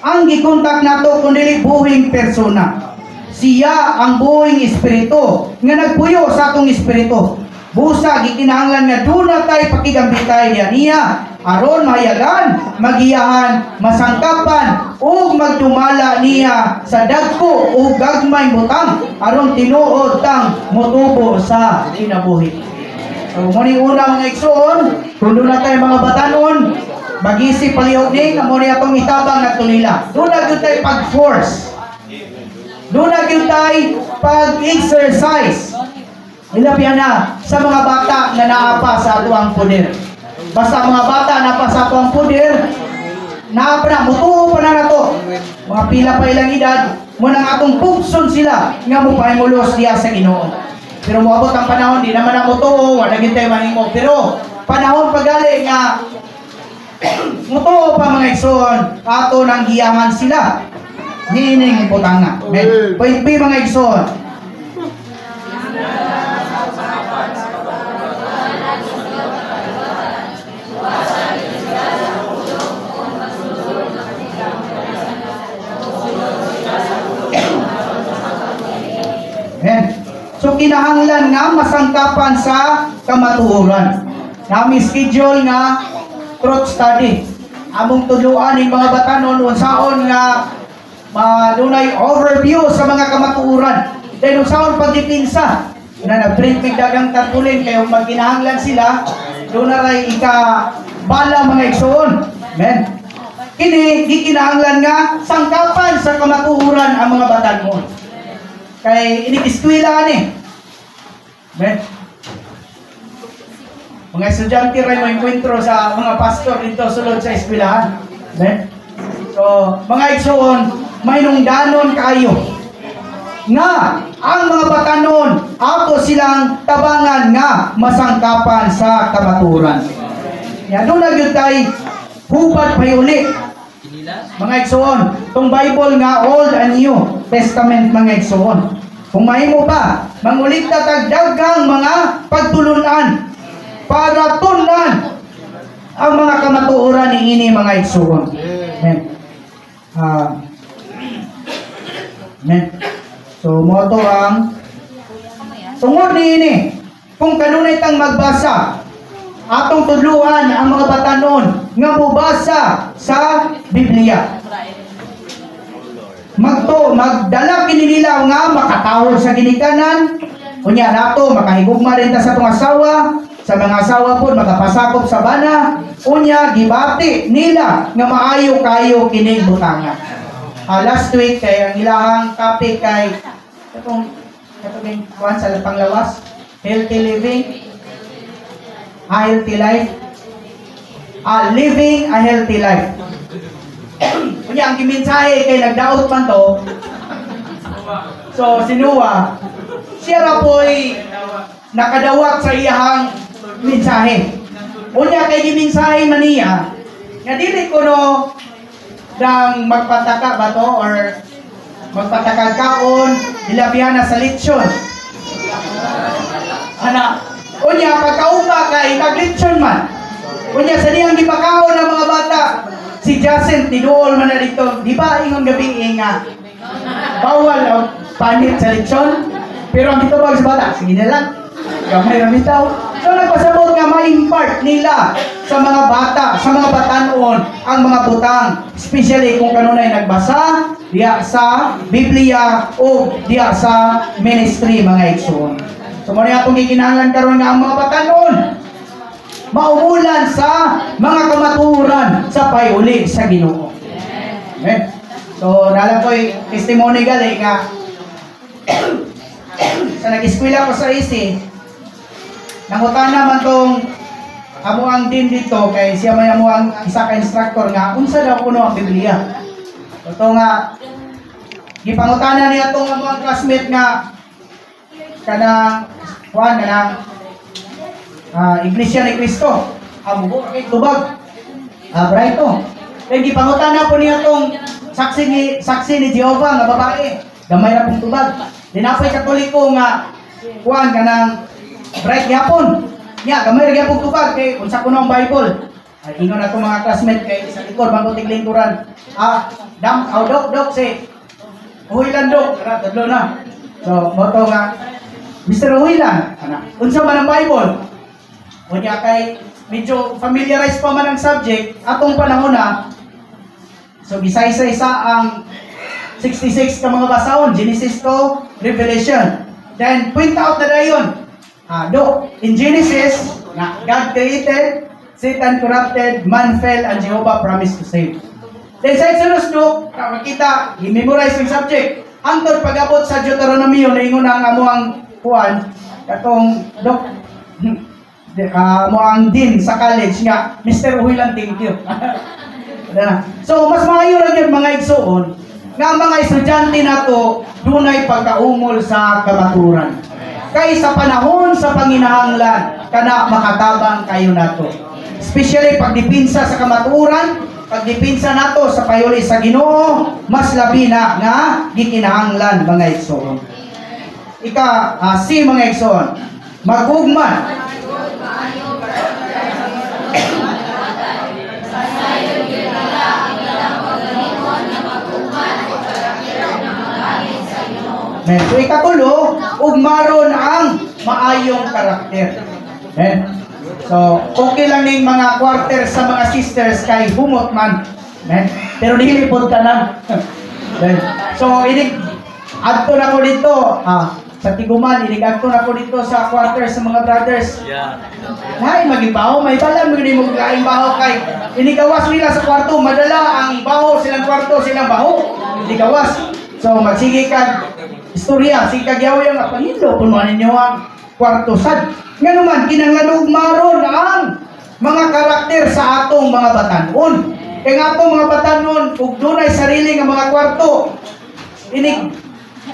Ang gikontak nato kundi buhing persona. Siya ang buhing espiritu nga nagpuyo sa atong espiritu. Busa gikinahanglan nga duna tay pakigambitay niya aron mahayagan, magiyahan, masangkapan ug magdumala niya sa dagko ug gagmay butang aron tinuod tang motubo sa kinabuhi. So mo ni una mga igsoon, kung doon na tayo mga batanon, mag-isip palihog ni amo ni atong itabang nato nila. Doon na gyud tayo pag-force. Doon na gyud tayo pag-exercise. Ilabihan na sa mga bata na naapa sa atuang puder. Basta mga bata na pa sa atuang puder, naapa na, mutuo pa na to. Mga pila pa ilang edad, munang atong pugson sila nga mo pahimulos diya sa Ginoo. Pero moabot ang panahon, di naman ang mutuo, wala gintay manimo. Pero panahon pagali nga mutuo pa mga igsoon, ato nang giyahan sila. Hining putanga. Point B mga igsoon. So kinahanglan nga masangkapan sa kamatuoran. Nami schedule nga truth study. Among tudluan ng mga batanon unsaon nga dunay overview sa mga kamatuoran. Dahil unsaon pagdipinsa na nag-print mig dagang tarpulin kayo magkinahanglan sila dunay bala mga igsoon. Amen. Kini gikinahanglan nga sangkapan sa kamatuoran ang mga batanon. Kay inikiskwila ni. Ben. Mga estudyante rin mo enkwentro sa mga pastor dito sulod sa eskwelahan. Ben. So, mga igsoon, may nungdanon kayo nga ang mga batanon ato silang tabangan nga masangkapan sa kamaturan. Yan doon na yun tayo hubad pa uli. Mga igsoon, itong Bible nga Old and New Testament mga igsoon. Kung mahimo pa, mangulit na tagdagang mga pagtulunan para tunan ang mga kamatuoran ni ini mga igsoon. Amen. Amen. So, mo to ang tungod ni ini. Kung kanunay tang magbasa, atong tudluan ang mga batanon nga mubasa sa Biblia. Magdala kini nila nga makatawod sa ginikanan. Unya nato makahigugma rin ta sa atong asawa, sa mga asawa po makapasakop sa bana. Unya gibati nila nga maayo kayo kining butanga. Last week kay ang ilahang topic kay katong kuan sa panglawas, healthy living, healthy life. Living a healthy life. Kunya ang gimensahe kay nagdaot man to. So si Noah, siya ra po'y nakadawat sa iyahang mensahe. Unya kay gimensahe man niya nga dili kuno dang magpataka ba to or magpatakag kaon hilabihan na sa lechon. Ana, unya pagkauma kay naglechon man. Unya sa diyang gipakaon ng mga bata, si Jacent tinuol man na dito. Di ba ingon gabi nga bawal ang panit sa lechon? Pero ang ditubag sa bata, sige na lang. Gamay na bitaw. So nagpasabot nga ma-impart nila sa mga bata, sa mga batanon ang mga butang, especially kung kanunay nagbasa diya sa Biblia o diya sa ministry mga igsoon. So mo niya itong gikinahanglan karon nga ang mga batanon maumulan sa mga kamaturan sa payuli sa Ginoo. Amen. So nala ko'y testimony gali nga sa nag-eskwela ko sa ISI, nangutana man tong amo ang din dito kay siya may amo ang isa ka instructor nga unsa daw kuno ang Biblia. Ito nga gipangutana niya tong amo ang classmate nga kanang kuan kanang Iglesia ni Cristo. Amo ko kay tubag. Brighto. Kay gipangutana po niya tong saksi ni Jehovah nga babae. Gamay ra pong tubag. Dinapay Katoliko nga kuan kanang bright gyapon. Nya gamay ra gyapon tubag kay unsa kuno ang Bible. Ay ingon ato mga classmate kay sa likod bangko tiglingkuran. Dok say. Uhilan dok, kana tadlo na. So moto nga Mr. Uhilan, ana. Unsa man ang Bible? Unya kay medyo familiarize pa man ang subject atong panahon na. So bisay-isa ang 66 ka mga basahon, Genesis to Revelation. Then point out na dayon. In Genesis, God created, Satan corrupted, man fell, and Jehovah promised to save. Then sa Exodus 2, makita, i-memorize yung subject. Hangtod pag-abot sa Deuteronomy, naingon ang amuang kuwan, katong mo ang din sa college nga, Mr. Uhilan, thank you. So, mas maayo lang yun mga igsoon, nga ang mga estudyante nato dunay pagkaumol sa kamaturan. Kay sa panahon sa panginahanglan, kana makatabang kayo nato. Especially pagdipinsa sa kamaturan, pagdipinsa nato sa payuli sa Ginoo, mas labi na nga gikinahanglan mga igsoon. Si mga igsoon, magugman so ikatulo, ugmaron ang maayong karakter. So, okay lang ning mga quarter sa mga sisters kay humot man. Pero dili pod tanan. So, inig adto na ko dito, sa Tiguman, inig adto na ko dito sa quarter sa mga brothers. Hay, magibaho, may balan mo mo kain baho kay inigawas nila sa kwarto, madala ang baho silang kwarto, silang baho. Inigawas. So, magsige kag istorya, si kagyaw yung pangilo, kung man ninyo ang kwarto sad. Nga naman, kinanglanog maron ang mga karakter sa atong mga batanon. Kaya nga atong mga batanon, kung doon ay sarili ng mga kwarto, inig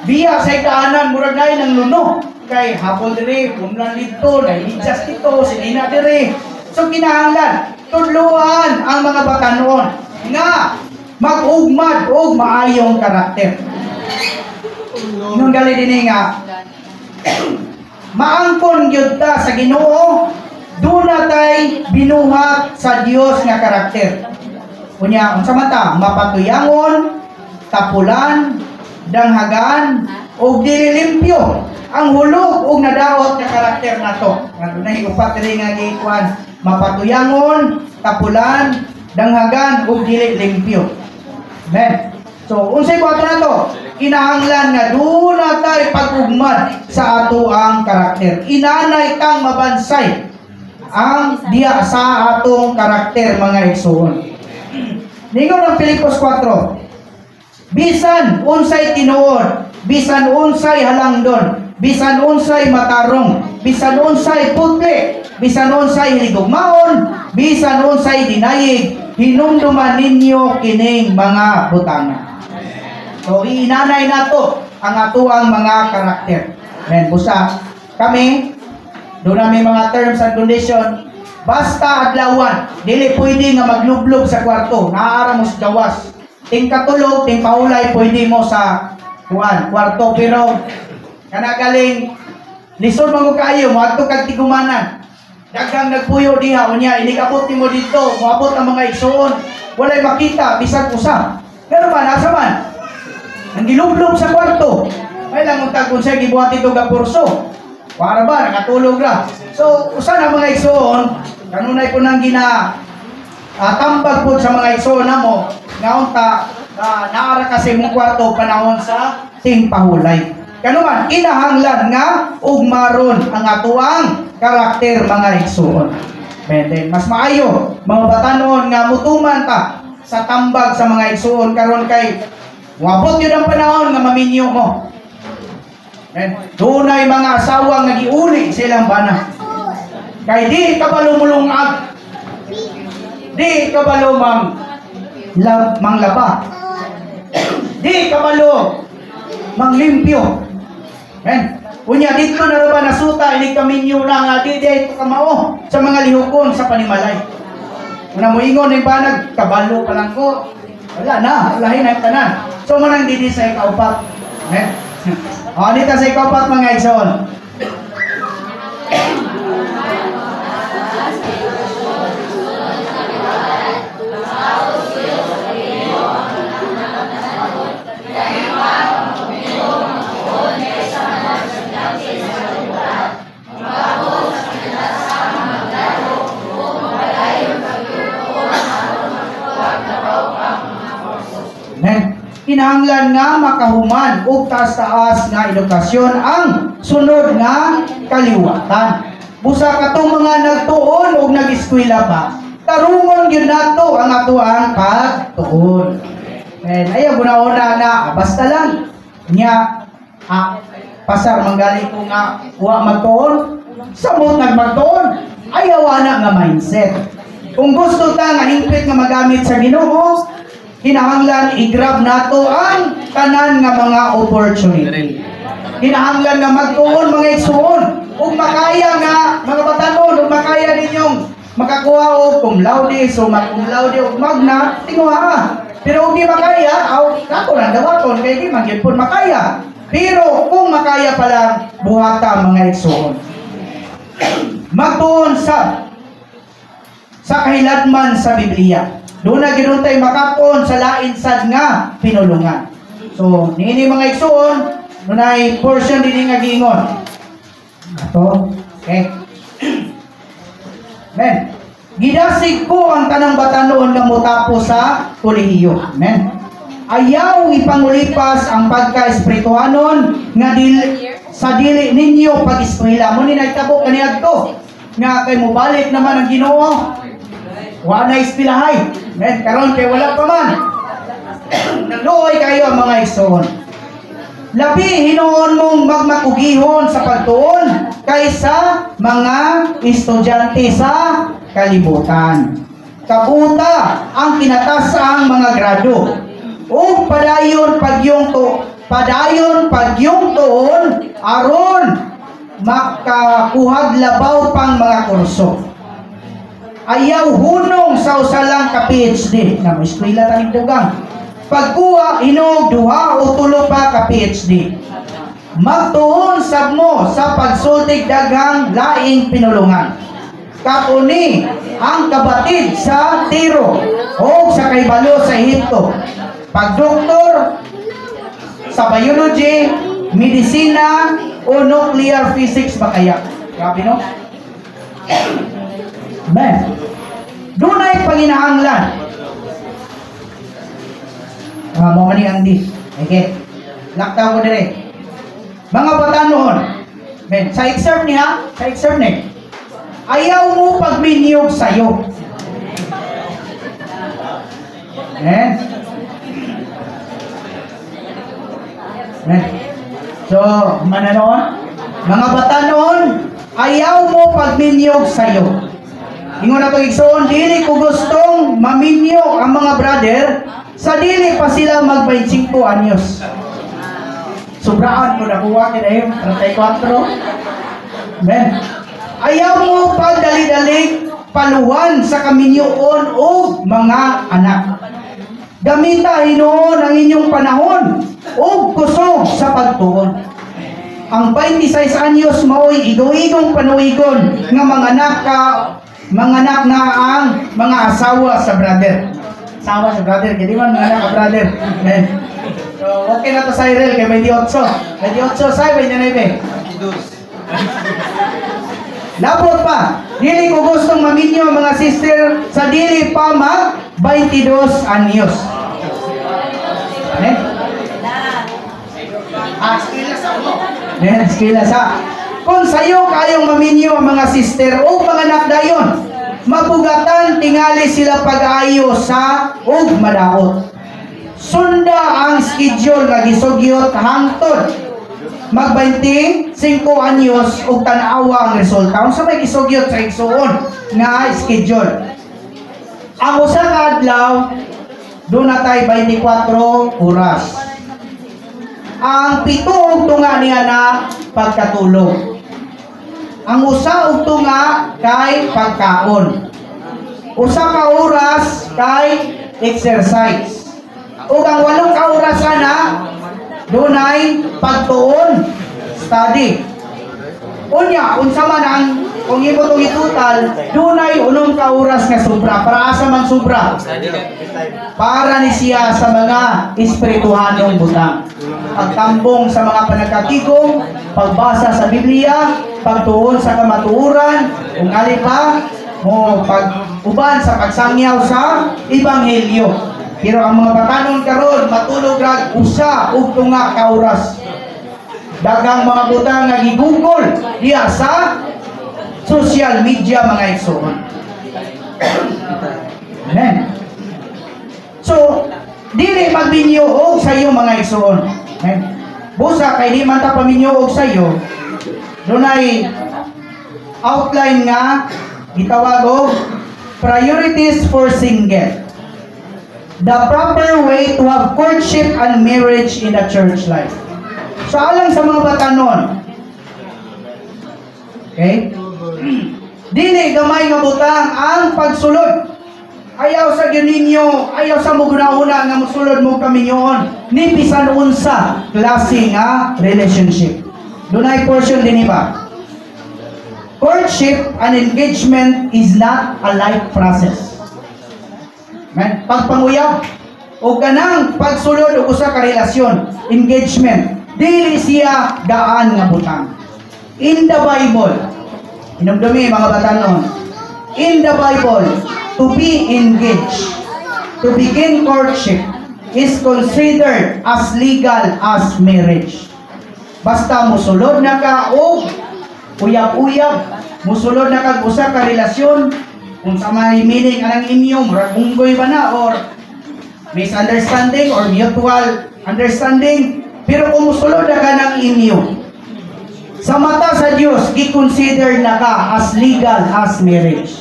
biya sa ikaanan, murag na ng luno. Kay hapon dire, kumlan dito, nainidjas dito, sinina dire. So, kinahanglan, tudluan ang mga batanon nga mag-ugmad o maayong karakter. Nung gali din nga maangkon gyud ta sa Ginoo, duna tay binuhat sa Dios nga karakter. Unya unsa man ta? Mapatuyangon, tapulan, danghagan ug dili limpyo ang hulog ug nadaot nga karakter nato. Dunay upat diri nga giikuan, mapatuyangon, tapulan, danghagan ug dili limpyo. Amen. So unsay buhaton nato? Kinahanglan nga duna tay pag-ugmad sa ato ang karakter. Inanay kang mabansay ang diya sa atong karakter mga igsoon. Ningon ang Filipos 4. Bisan unsay tinuod, bisan unsay halangdon, bisan unsay matarong, bisan unsay putli, bisan unsay hiligugmaon, bisan unsay dinayig, hinumduman ninyo kining mga butanga. So iinanay nato ang atuang mga karakter. Men busa kami doon namin mga terms and condition. Basta adlawan, dili pwede nga maglublob sa kwarto, naaara mo sa gawas. Ting katulog, ting paulay, pwede mo sa kwarto, pero kanagaling lisod mo kayo, moadto kag tigumanan. Daghang nagpuyo diha, unya inikabot nimo dito, moabot ang mga igsoon, walay makita bisag usa. Pero ba nasa man? Ang gilublob sa kwarto. May lang untag kun sa gibuhat ito ga kurso. Para ba nakatulog ra. So usa na mga igsoon, kanunay ko nang tambag po sa mga igsoon namo, nga unta naara kasi mong kwarto panahon sa ting pahulay. Kano man kinahanglan nga ugmaron ang atuang karakter mga igsoon. Then mas maayo mga batanon nga mutuman ta sa tambag sa mga igsoon karon kay wabot yun ang panahon nga maminyo mo. Dunay mga asawang nagiuli silang bana. Kay di kabalo mulungag. Di kabalo manglaba. Di kabalo manglimpyo. Unya dito na ba nasuta ini kaminyo na nga di dito kamao sa mga lihukon sa panimalay. Una mo ingon ng banag kabalo pa lang ko. Wala na, lahi na yung tanan. So manang didi sa ikaupat. Dito sa ikaupat mga igsoon. Kinahanglan nga makahuman og taas-taas nga edukasyon ang sunod nga kaliwatan. Busa katong mga nagtuon og nag-eskwela ba, tarungon gyud nato ang atuang pagtuon. Ayaw guna-una na basta lang nya pasar manggali ko nga wa magtuon, samot nagmagtuon, ayaw ana nga mindset. Kung gusto ta nga hingpit nga magamit sa Ginoo, kinahanglan i-grab nato ang tanan nga mga opportunity. Kinahanglan nga magtuon mga igsoon. Ug makaya nga mga batanon, ug makaya ninyong makakuha og cum laude, summa cum laude ug magna, tinguha. Pero kung di makaya, ako lang dawaton kay di man gyud pud makaya. Pero kung makaya pa lang buhata mga igsoon. Magtuon sa kahiladman sa Biblia. Doon na ginuntay makapon sa lain sad nga pinulungan. So, niini mga igsoon, nunay portion din nga giingon. Ato, okay. Men, gidasig ko ang tanang batanon nga motapo sa kolehiyo. Men, ayaw ipangulipas ang pagka-espirituhanon nga sa dili ninyo pag-eskwela. Muni nagtabo kaniadto nga kay mobalik naman ang Ginoo. Wa na ispilahay. Men, karon kay wala pa man. Naluoy kayo ang mga igsoon. Labi hinuon mong magmakugihon sa pagtuon kaysa mga estudyante sa kalibutan. Kabuta ang kinatasang mga grado. O padayon pagyong tuon aron makakuhag labaw pang mga kurso. Ayaw hunong sa usalang ka PhD na may eskwela tanig dugang. Pagkuha hinog duha o tulo pa ka PhD. Magtuon sab mo sa pagsultig daghang laing pinulungan. Kapuni ang kabatid sa Tiro o sa kaibalo sa Ehipto. Pagdoktor sa biology, medisina o nuclear physics ba kaya? Grabe no? Men, dunay panginahanglan. Mo mani ang di. Okay. Laktaw ko dire. Mga batanon. Men, sa exam niya, sa exam ni. Ayaw mo pagminyog sayo. Men. Men. So, mananoon. Mga batanon, ayaw mo pagminyog sayo. Ingon na ito igsoon, dili ko gustong maminyog ang mga brother sa dili pa sila mag-25 anyos. Sobraan ko nakuha kinayon, 34. Amen. Ayaw mo pagdali-dali paluwan sa kaminyoon o mga anak. Gamita hinoon ang inyong panahon o kusog sa pagtuon. Ang 26 anyos mao'y igo-igong panuigon nga mga anak na ang mga asawa sa brother. Asawa sa brother, kaya di man mga anak sa brother. Amen. So, okay na to sa Irel, kaya 28. 28 sa 29. Labot pa, dili ko gustong maminyo mga sister sa dili pa mag 22 anyos. Skila sa. Kung sayo kayong maminyo mga sister o mga anak dayon, mapugatan tingali sila pag-ayo sa ug madaot. Sunda ang schedule nga gisugyot hangtod mag 25 anyos ug tan-awa ang resulta. Unsa may gisugyot sa igsuon nga schedule? Ang usa ka adlaw do natay 24 oras. Ang 7 ug tunga niya na pagkatulog. Ang usa ug tunga kay pagkaon. Usa ka oras kay exercise. Ug ang 8 ka oras ana dunay pagtuon, study. Unya, unsa man ang kung imo tong itotal, dunay 8 ka oras nga sobra. Para asa man sobra? Para ni siya sa mga espirituhanong butang. Pagtambong sa mga panagkatigong, pagbasa sa Biblia, pagtuon sa kamatuoran, kung ali pa, mo pag-uban sa pagsangyaw sa Ebanghelyo. Pero ang mga batanon karon matulog rag usa ug tunga ka oras. Dagang mga butang nga gigugol diha sa social media mga igsoon. Amen. So, dili magbinyuog sa iyo mga igsoon. Amen. Busa kay di man ta paminyuog sa iyo. Dunay outline nga gitawag og priorities for single. The proper way to have courtship and marriage in the church life. So, alang sa mga batanon. Okay? Dili gamay nga butang ang pagsulod. Ayaw sa gininyo, ayaw sa muguna-una nga musulod mo kaminyoon. Ni bisan unsa klase nga relationship. Dunay portion din iba. Courtship and engagement is not a life process. Man, pagpanguyab o kanang pagsulod o usa ka relasyon, engagement, dili siya daan nga butang. In the Bible, inumdumi mga batanon, in the Bible, to be engaged, to begin courtship, is considered as legal as marriage. Basta musulod na ka o uyab-uyab, musulod na ka usa ka relasyon, kung sa may meaning anang inyo, maragunggoy ba na, or misunderstanding, or mutual understanding, pero kung musulod na ka ng inyo, sa mata sa Diyos, i-consider na ka as legal as marriage.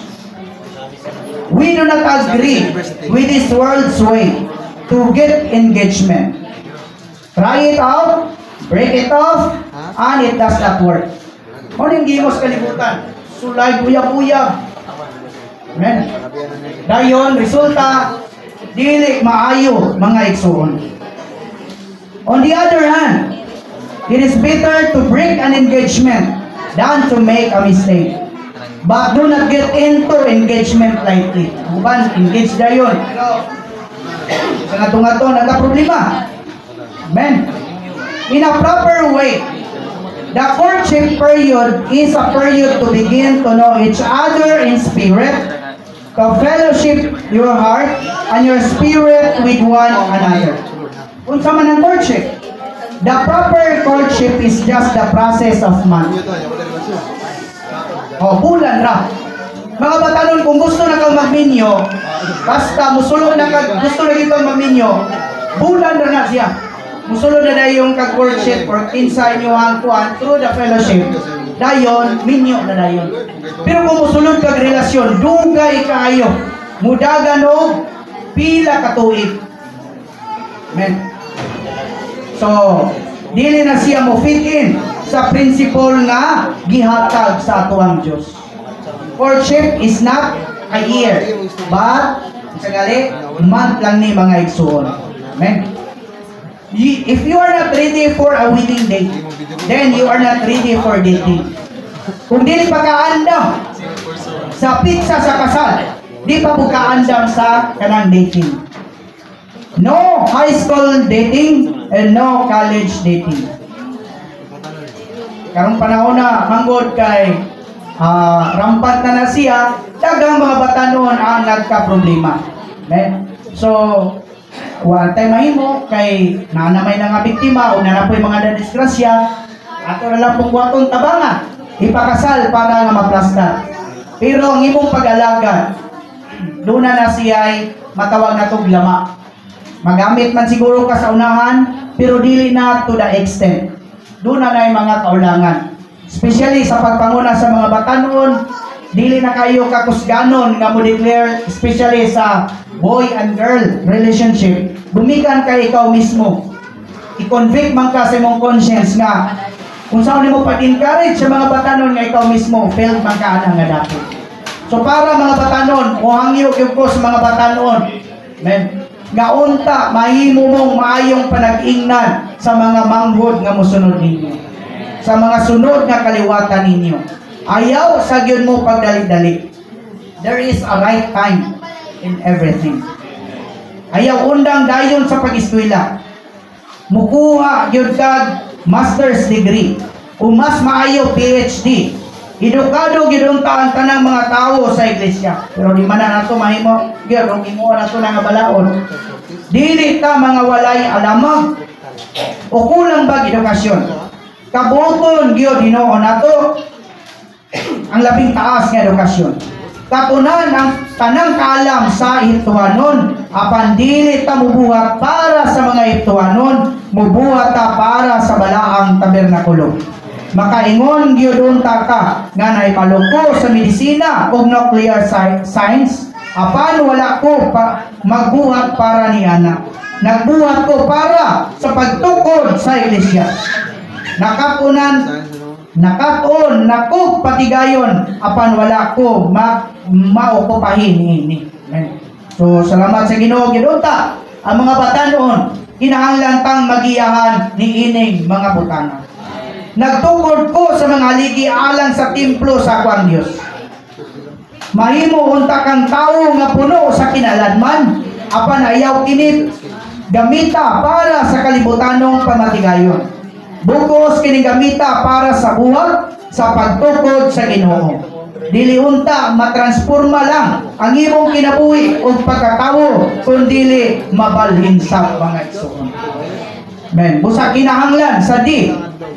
We do not agree with this world's way to get engagement. Try it out, break it off, and it does not work. Ano yung gimos kalibutan? Sulay, uyab-uyab. Amen. Dayon, resulta, dili maayo mga igsoon. On the other hand, it is better to break an engagement than to make a mistake. But do not get into engagement lightly. Bukan, engage dayon. Sa nga-tunga-to, nagka-problema. Amen. In a proper way, the courtship period is a period to begin to know each other in spirit, to fellowship your heart and your spirit with one another. Kung sa man ang courtship, the proper courtship is just the process of month. O, bulan ra. Mga batanon, kung gusto na kang magminyo, basta musulong na kang gusto na kang magminyo, bulan ra na siya. musulod na dayong kag-worship or kinsa inyo ang kuan through the fellowship, dayon, minyo na dayon. Pero kung musulod kag relasyon, dugay kaayo, mudagan og pila ka tuig. Amen. So, dili na siya mo fit in sa principle nga gihatag sa atuang Dios. Courtship is not a year, but sagali month lang ni mga igsuon. Amen. If you are not ready for a wedding date, then you are not ready for dating. Kung dili pa kaandam sa pizza sa kasal, di pa po kaandam sa kanang dating. No high school dating and no college dating. Karong panahon na manggod kay rampant na siya, daghang mga batanon ang nagka-problema. Okay? So, wa tay mahimo kay nanamay na nga biktima o nanapoy mga nadisgrasya, ato na lang pong watong tabangan, ipakasal para nga maplastar. Pero ang imong pag-alagad, doon na siya ay matawag na tog lama. Magamit man siguro ka sa unahan, pero dili na to the extent. Doon na yung mga kaulangan. Especially sa pagpanguna sa mga batanon, dili na kayo kakusganon nga mo declare, especially sa boy and girl relationship. Bumikan ka ikaw mismo. I-convict man ka sa imong conscience nga kung saan mo pag-encourage sa mga batanon nga ikaw mismo, failed man ka na nga dati. So para mga batanon, muhangyo ko sa mga batanon, amen, nga unta, mahimo mong maayong panag-ingnan sa mga manghod nga musunod ninyo. Sa mga sunod nga kaliwatan ninyo. Ayaw sa gyud mo pagdali-dali. There is a right time in everything. Ayaw undang dayon sa pag-eskwela. Mukuha gyud kag master's degree. O mas maayo PhD. Edukado gyud unta ang tanang mga tawo sa iglesia. Pero di man na nato mahimo gyud og imo na to nga balaod. Dili ta mga walay alamang o kulang bag edukasyon. Kabuton gyud Ginoo nato ang labing taas nga edukasyon. Katunan ang tanang kaalam sa Ehiptohanon, apan dili ta mubuhat para sa mga Ehiptohanon, mubuhat ta para sa balaang tabernakulo. Makaingon gyud unta ka nga naipaluko sa medisina ug nuclear science, apan wala ko magbuhat para ni ana. Nagbuhat ko para sa pagtukod sa iglesia. Nakatuon nako patigayon apan wala ko maukupahin ini. So salamat sa Ginoo gyud unta ang mga batanon kinahanglan tang magiyahan ni ining mga butana. Nagtukod ko sa mga haligi alang sa templo sa akong Dios. Mahimo unta kang tawo nga puno sa kinaladman apan ayaw kinit gamita para sa kalibutanong pamatigayon. Bukos kining gamita para sa buhat sa pagtukod sa Ginoo. Dili unta matransforma lang ang imong kinabuhi o pagkatawo kundi mabalhin sa mga igsoon. Amen. Busa kinahanglan sa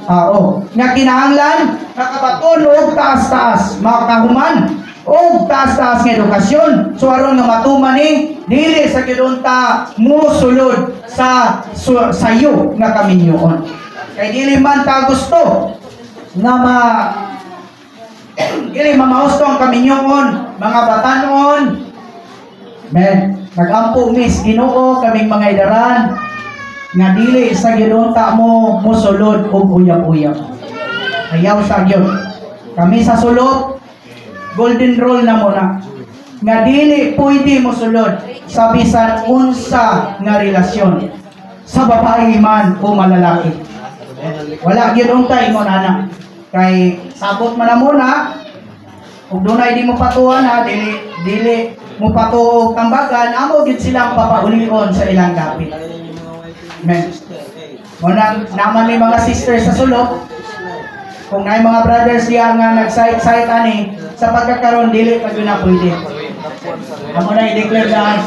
nga kinahanglan nakabaton og taas-taas makahuman og taas-taas nga edukasyon so aron nga matuman ni dili sa kidunta musulod sa sayo nga kaminyoon. Kay dili man ta gusto nga dili mamahusto ang kaminyoon mga batanon. Men, nagampo mis Ginoo kaming mga idaran nga dili sa ginunta mo musulod og uyab-uyab. Ayaw sa gyud. Kami sa sulod golden rule na muna nga dili pwede mosulod sa bisan unsa nga relasyon sa babae man o malalaki. Wala gyud unta ingon ana kay sabot man na muna ug dunay di mo patuan ha dili mo patuog tambagan amo gyud silang papaulion sa ilang dapit. Amen. Muna naman ni mga sisters sa sulod kung nay mga brothers diya nga nag-site ani sa pagkakaroon dili pa gyud na pwede. Amo na i-declare daan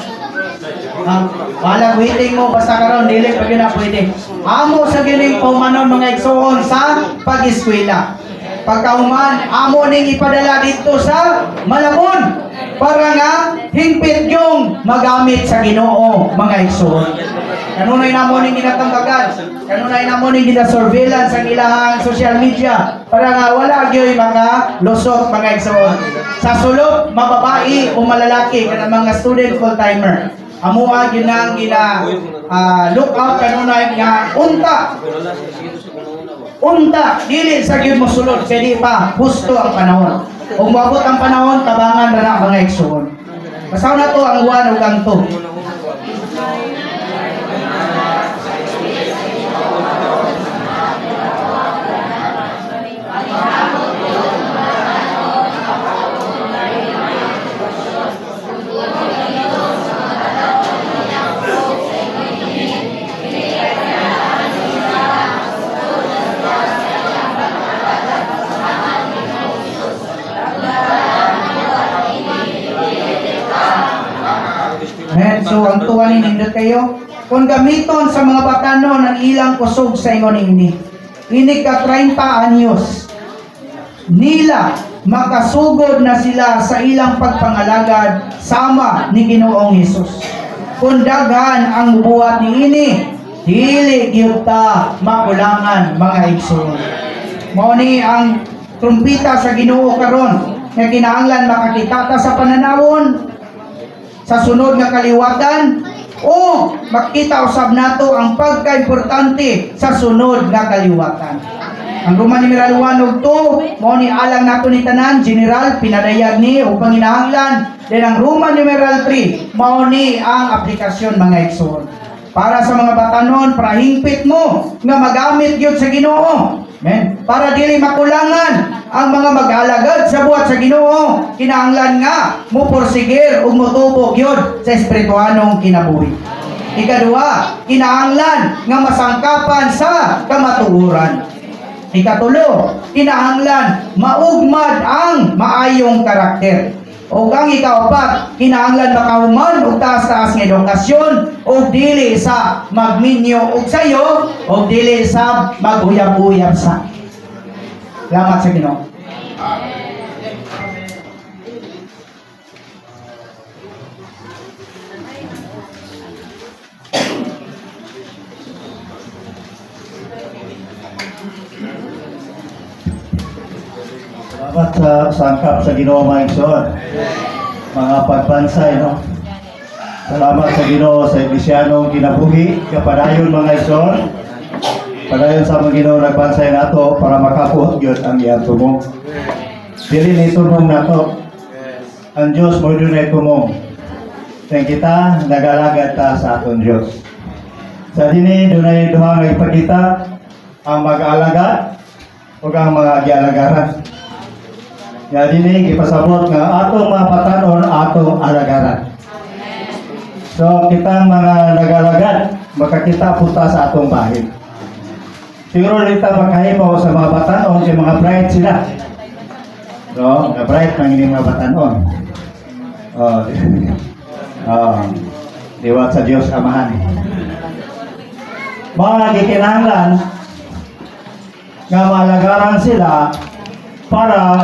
wala waiting mo basta karon dili pa gyud na pwede. Amo sa gining pumanon mga igsoon sa pag-eskwela. Pagkauman, amo ning ipadala dito sa Malabon para nga hingpit yung magamit sa Ginoo, mga igsoon. Kanunay namo ning ginatambagan, kanunay namo ning gina-surveillance ang ilahang social media para nga wala gyoy mga lusot, mga igsoon. Sa sulod, mababae o malalaki kanang mga student full-timer. Amuha gyud nang look out kanunay nga unta dili sa gyud mosulod kay di pa husto ang panahon. Ug moabot ang panahon tabangan na mga igsoon. Basaw na to ang 1 ug ang 2. So ang tuwa ni nindot kayo kung gamiton sa mga batanon ang ilang kusog sa ingon ini ka 30 anyos nila makasugod na sila sa ilang pagpangalagad sama ni Ginoong Hesus. Kung daghan ang buhat ni ini dili gyud ta makulangan, mga igsoon. Mao ni ang trumpita sa Ginoo karon nga kinahanglan makakita ta sa pananawon sa sunod nga kaliwatan o makita usab nato ang pagka-importante sa sunod nga kaliwatan. Ang Roman numeral 1 ug 2 mao ni alang nato ni tanan general pinadayag ni og panginahanglan. Then ang Roman numeral 3 mao ni ang aplikasyon, mga igsoon. Para sa mga batanon, para hingpit mo nga magamit gyud sa Ginoo. Amen. Para dili makulangan ang mga mag-alagad sa buhat sa Ginoo, kinahanglan nga mo porsigir ug motubo gyud sa espirituhanong kinabuhi. Ikaduha, kinahanglan nga masangkapan sa kamatuoran. Ikatulo, kinahanglan maugmad ang maayong karakter. O ang ikaapat, kinahanglan makahuman og taas-taas nga edukasyon o dili sa magminyo og sayo o dili sa maghuyab-uyab sa. Salamat sa Ginoo. Salamat sa sangkap sa Ginoo, mga igsoon. Mga pagbansay, no? Salamat sa Ginoo sa Iglesianong kinabuhi, kapadayon, mga igsoon. Padayon sa mga Ginoo nagbansay nato para makabuhat gyud ang iyang tumong. Dili ni tumong nato. Ang Dios mo dunay tumong. Kaya kita nagalagad ta sa aton Dios. Sa dinhi dunay duha nga ipakita, ang mag-alagad ug ang mga gialagaran. Ya dini ipasabot nga atong mga patanon atong alagaran. So kita mga nagalagad makakita punta sa atong bahin. Siguro kita makahibaw sa mga patanon kay mga bright sila. No, nga bright nang ini mga patanon. Diwat sa Dios Amahan. Mga gikinahanglan nga malagaran sila para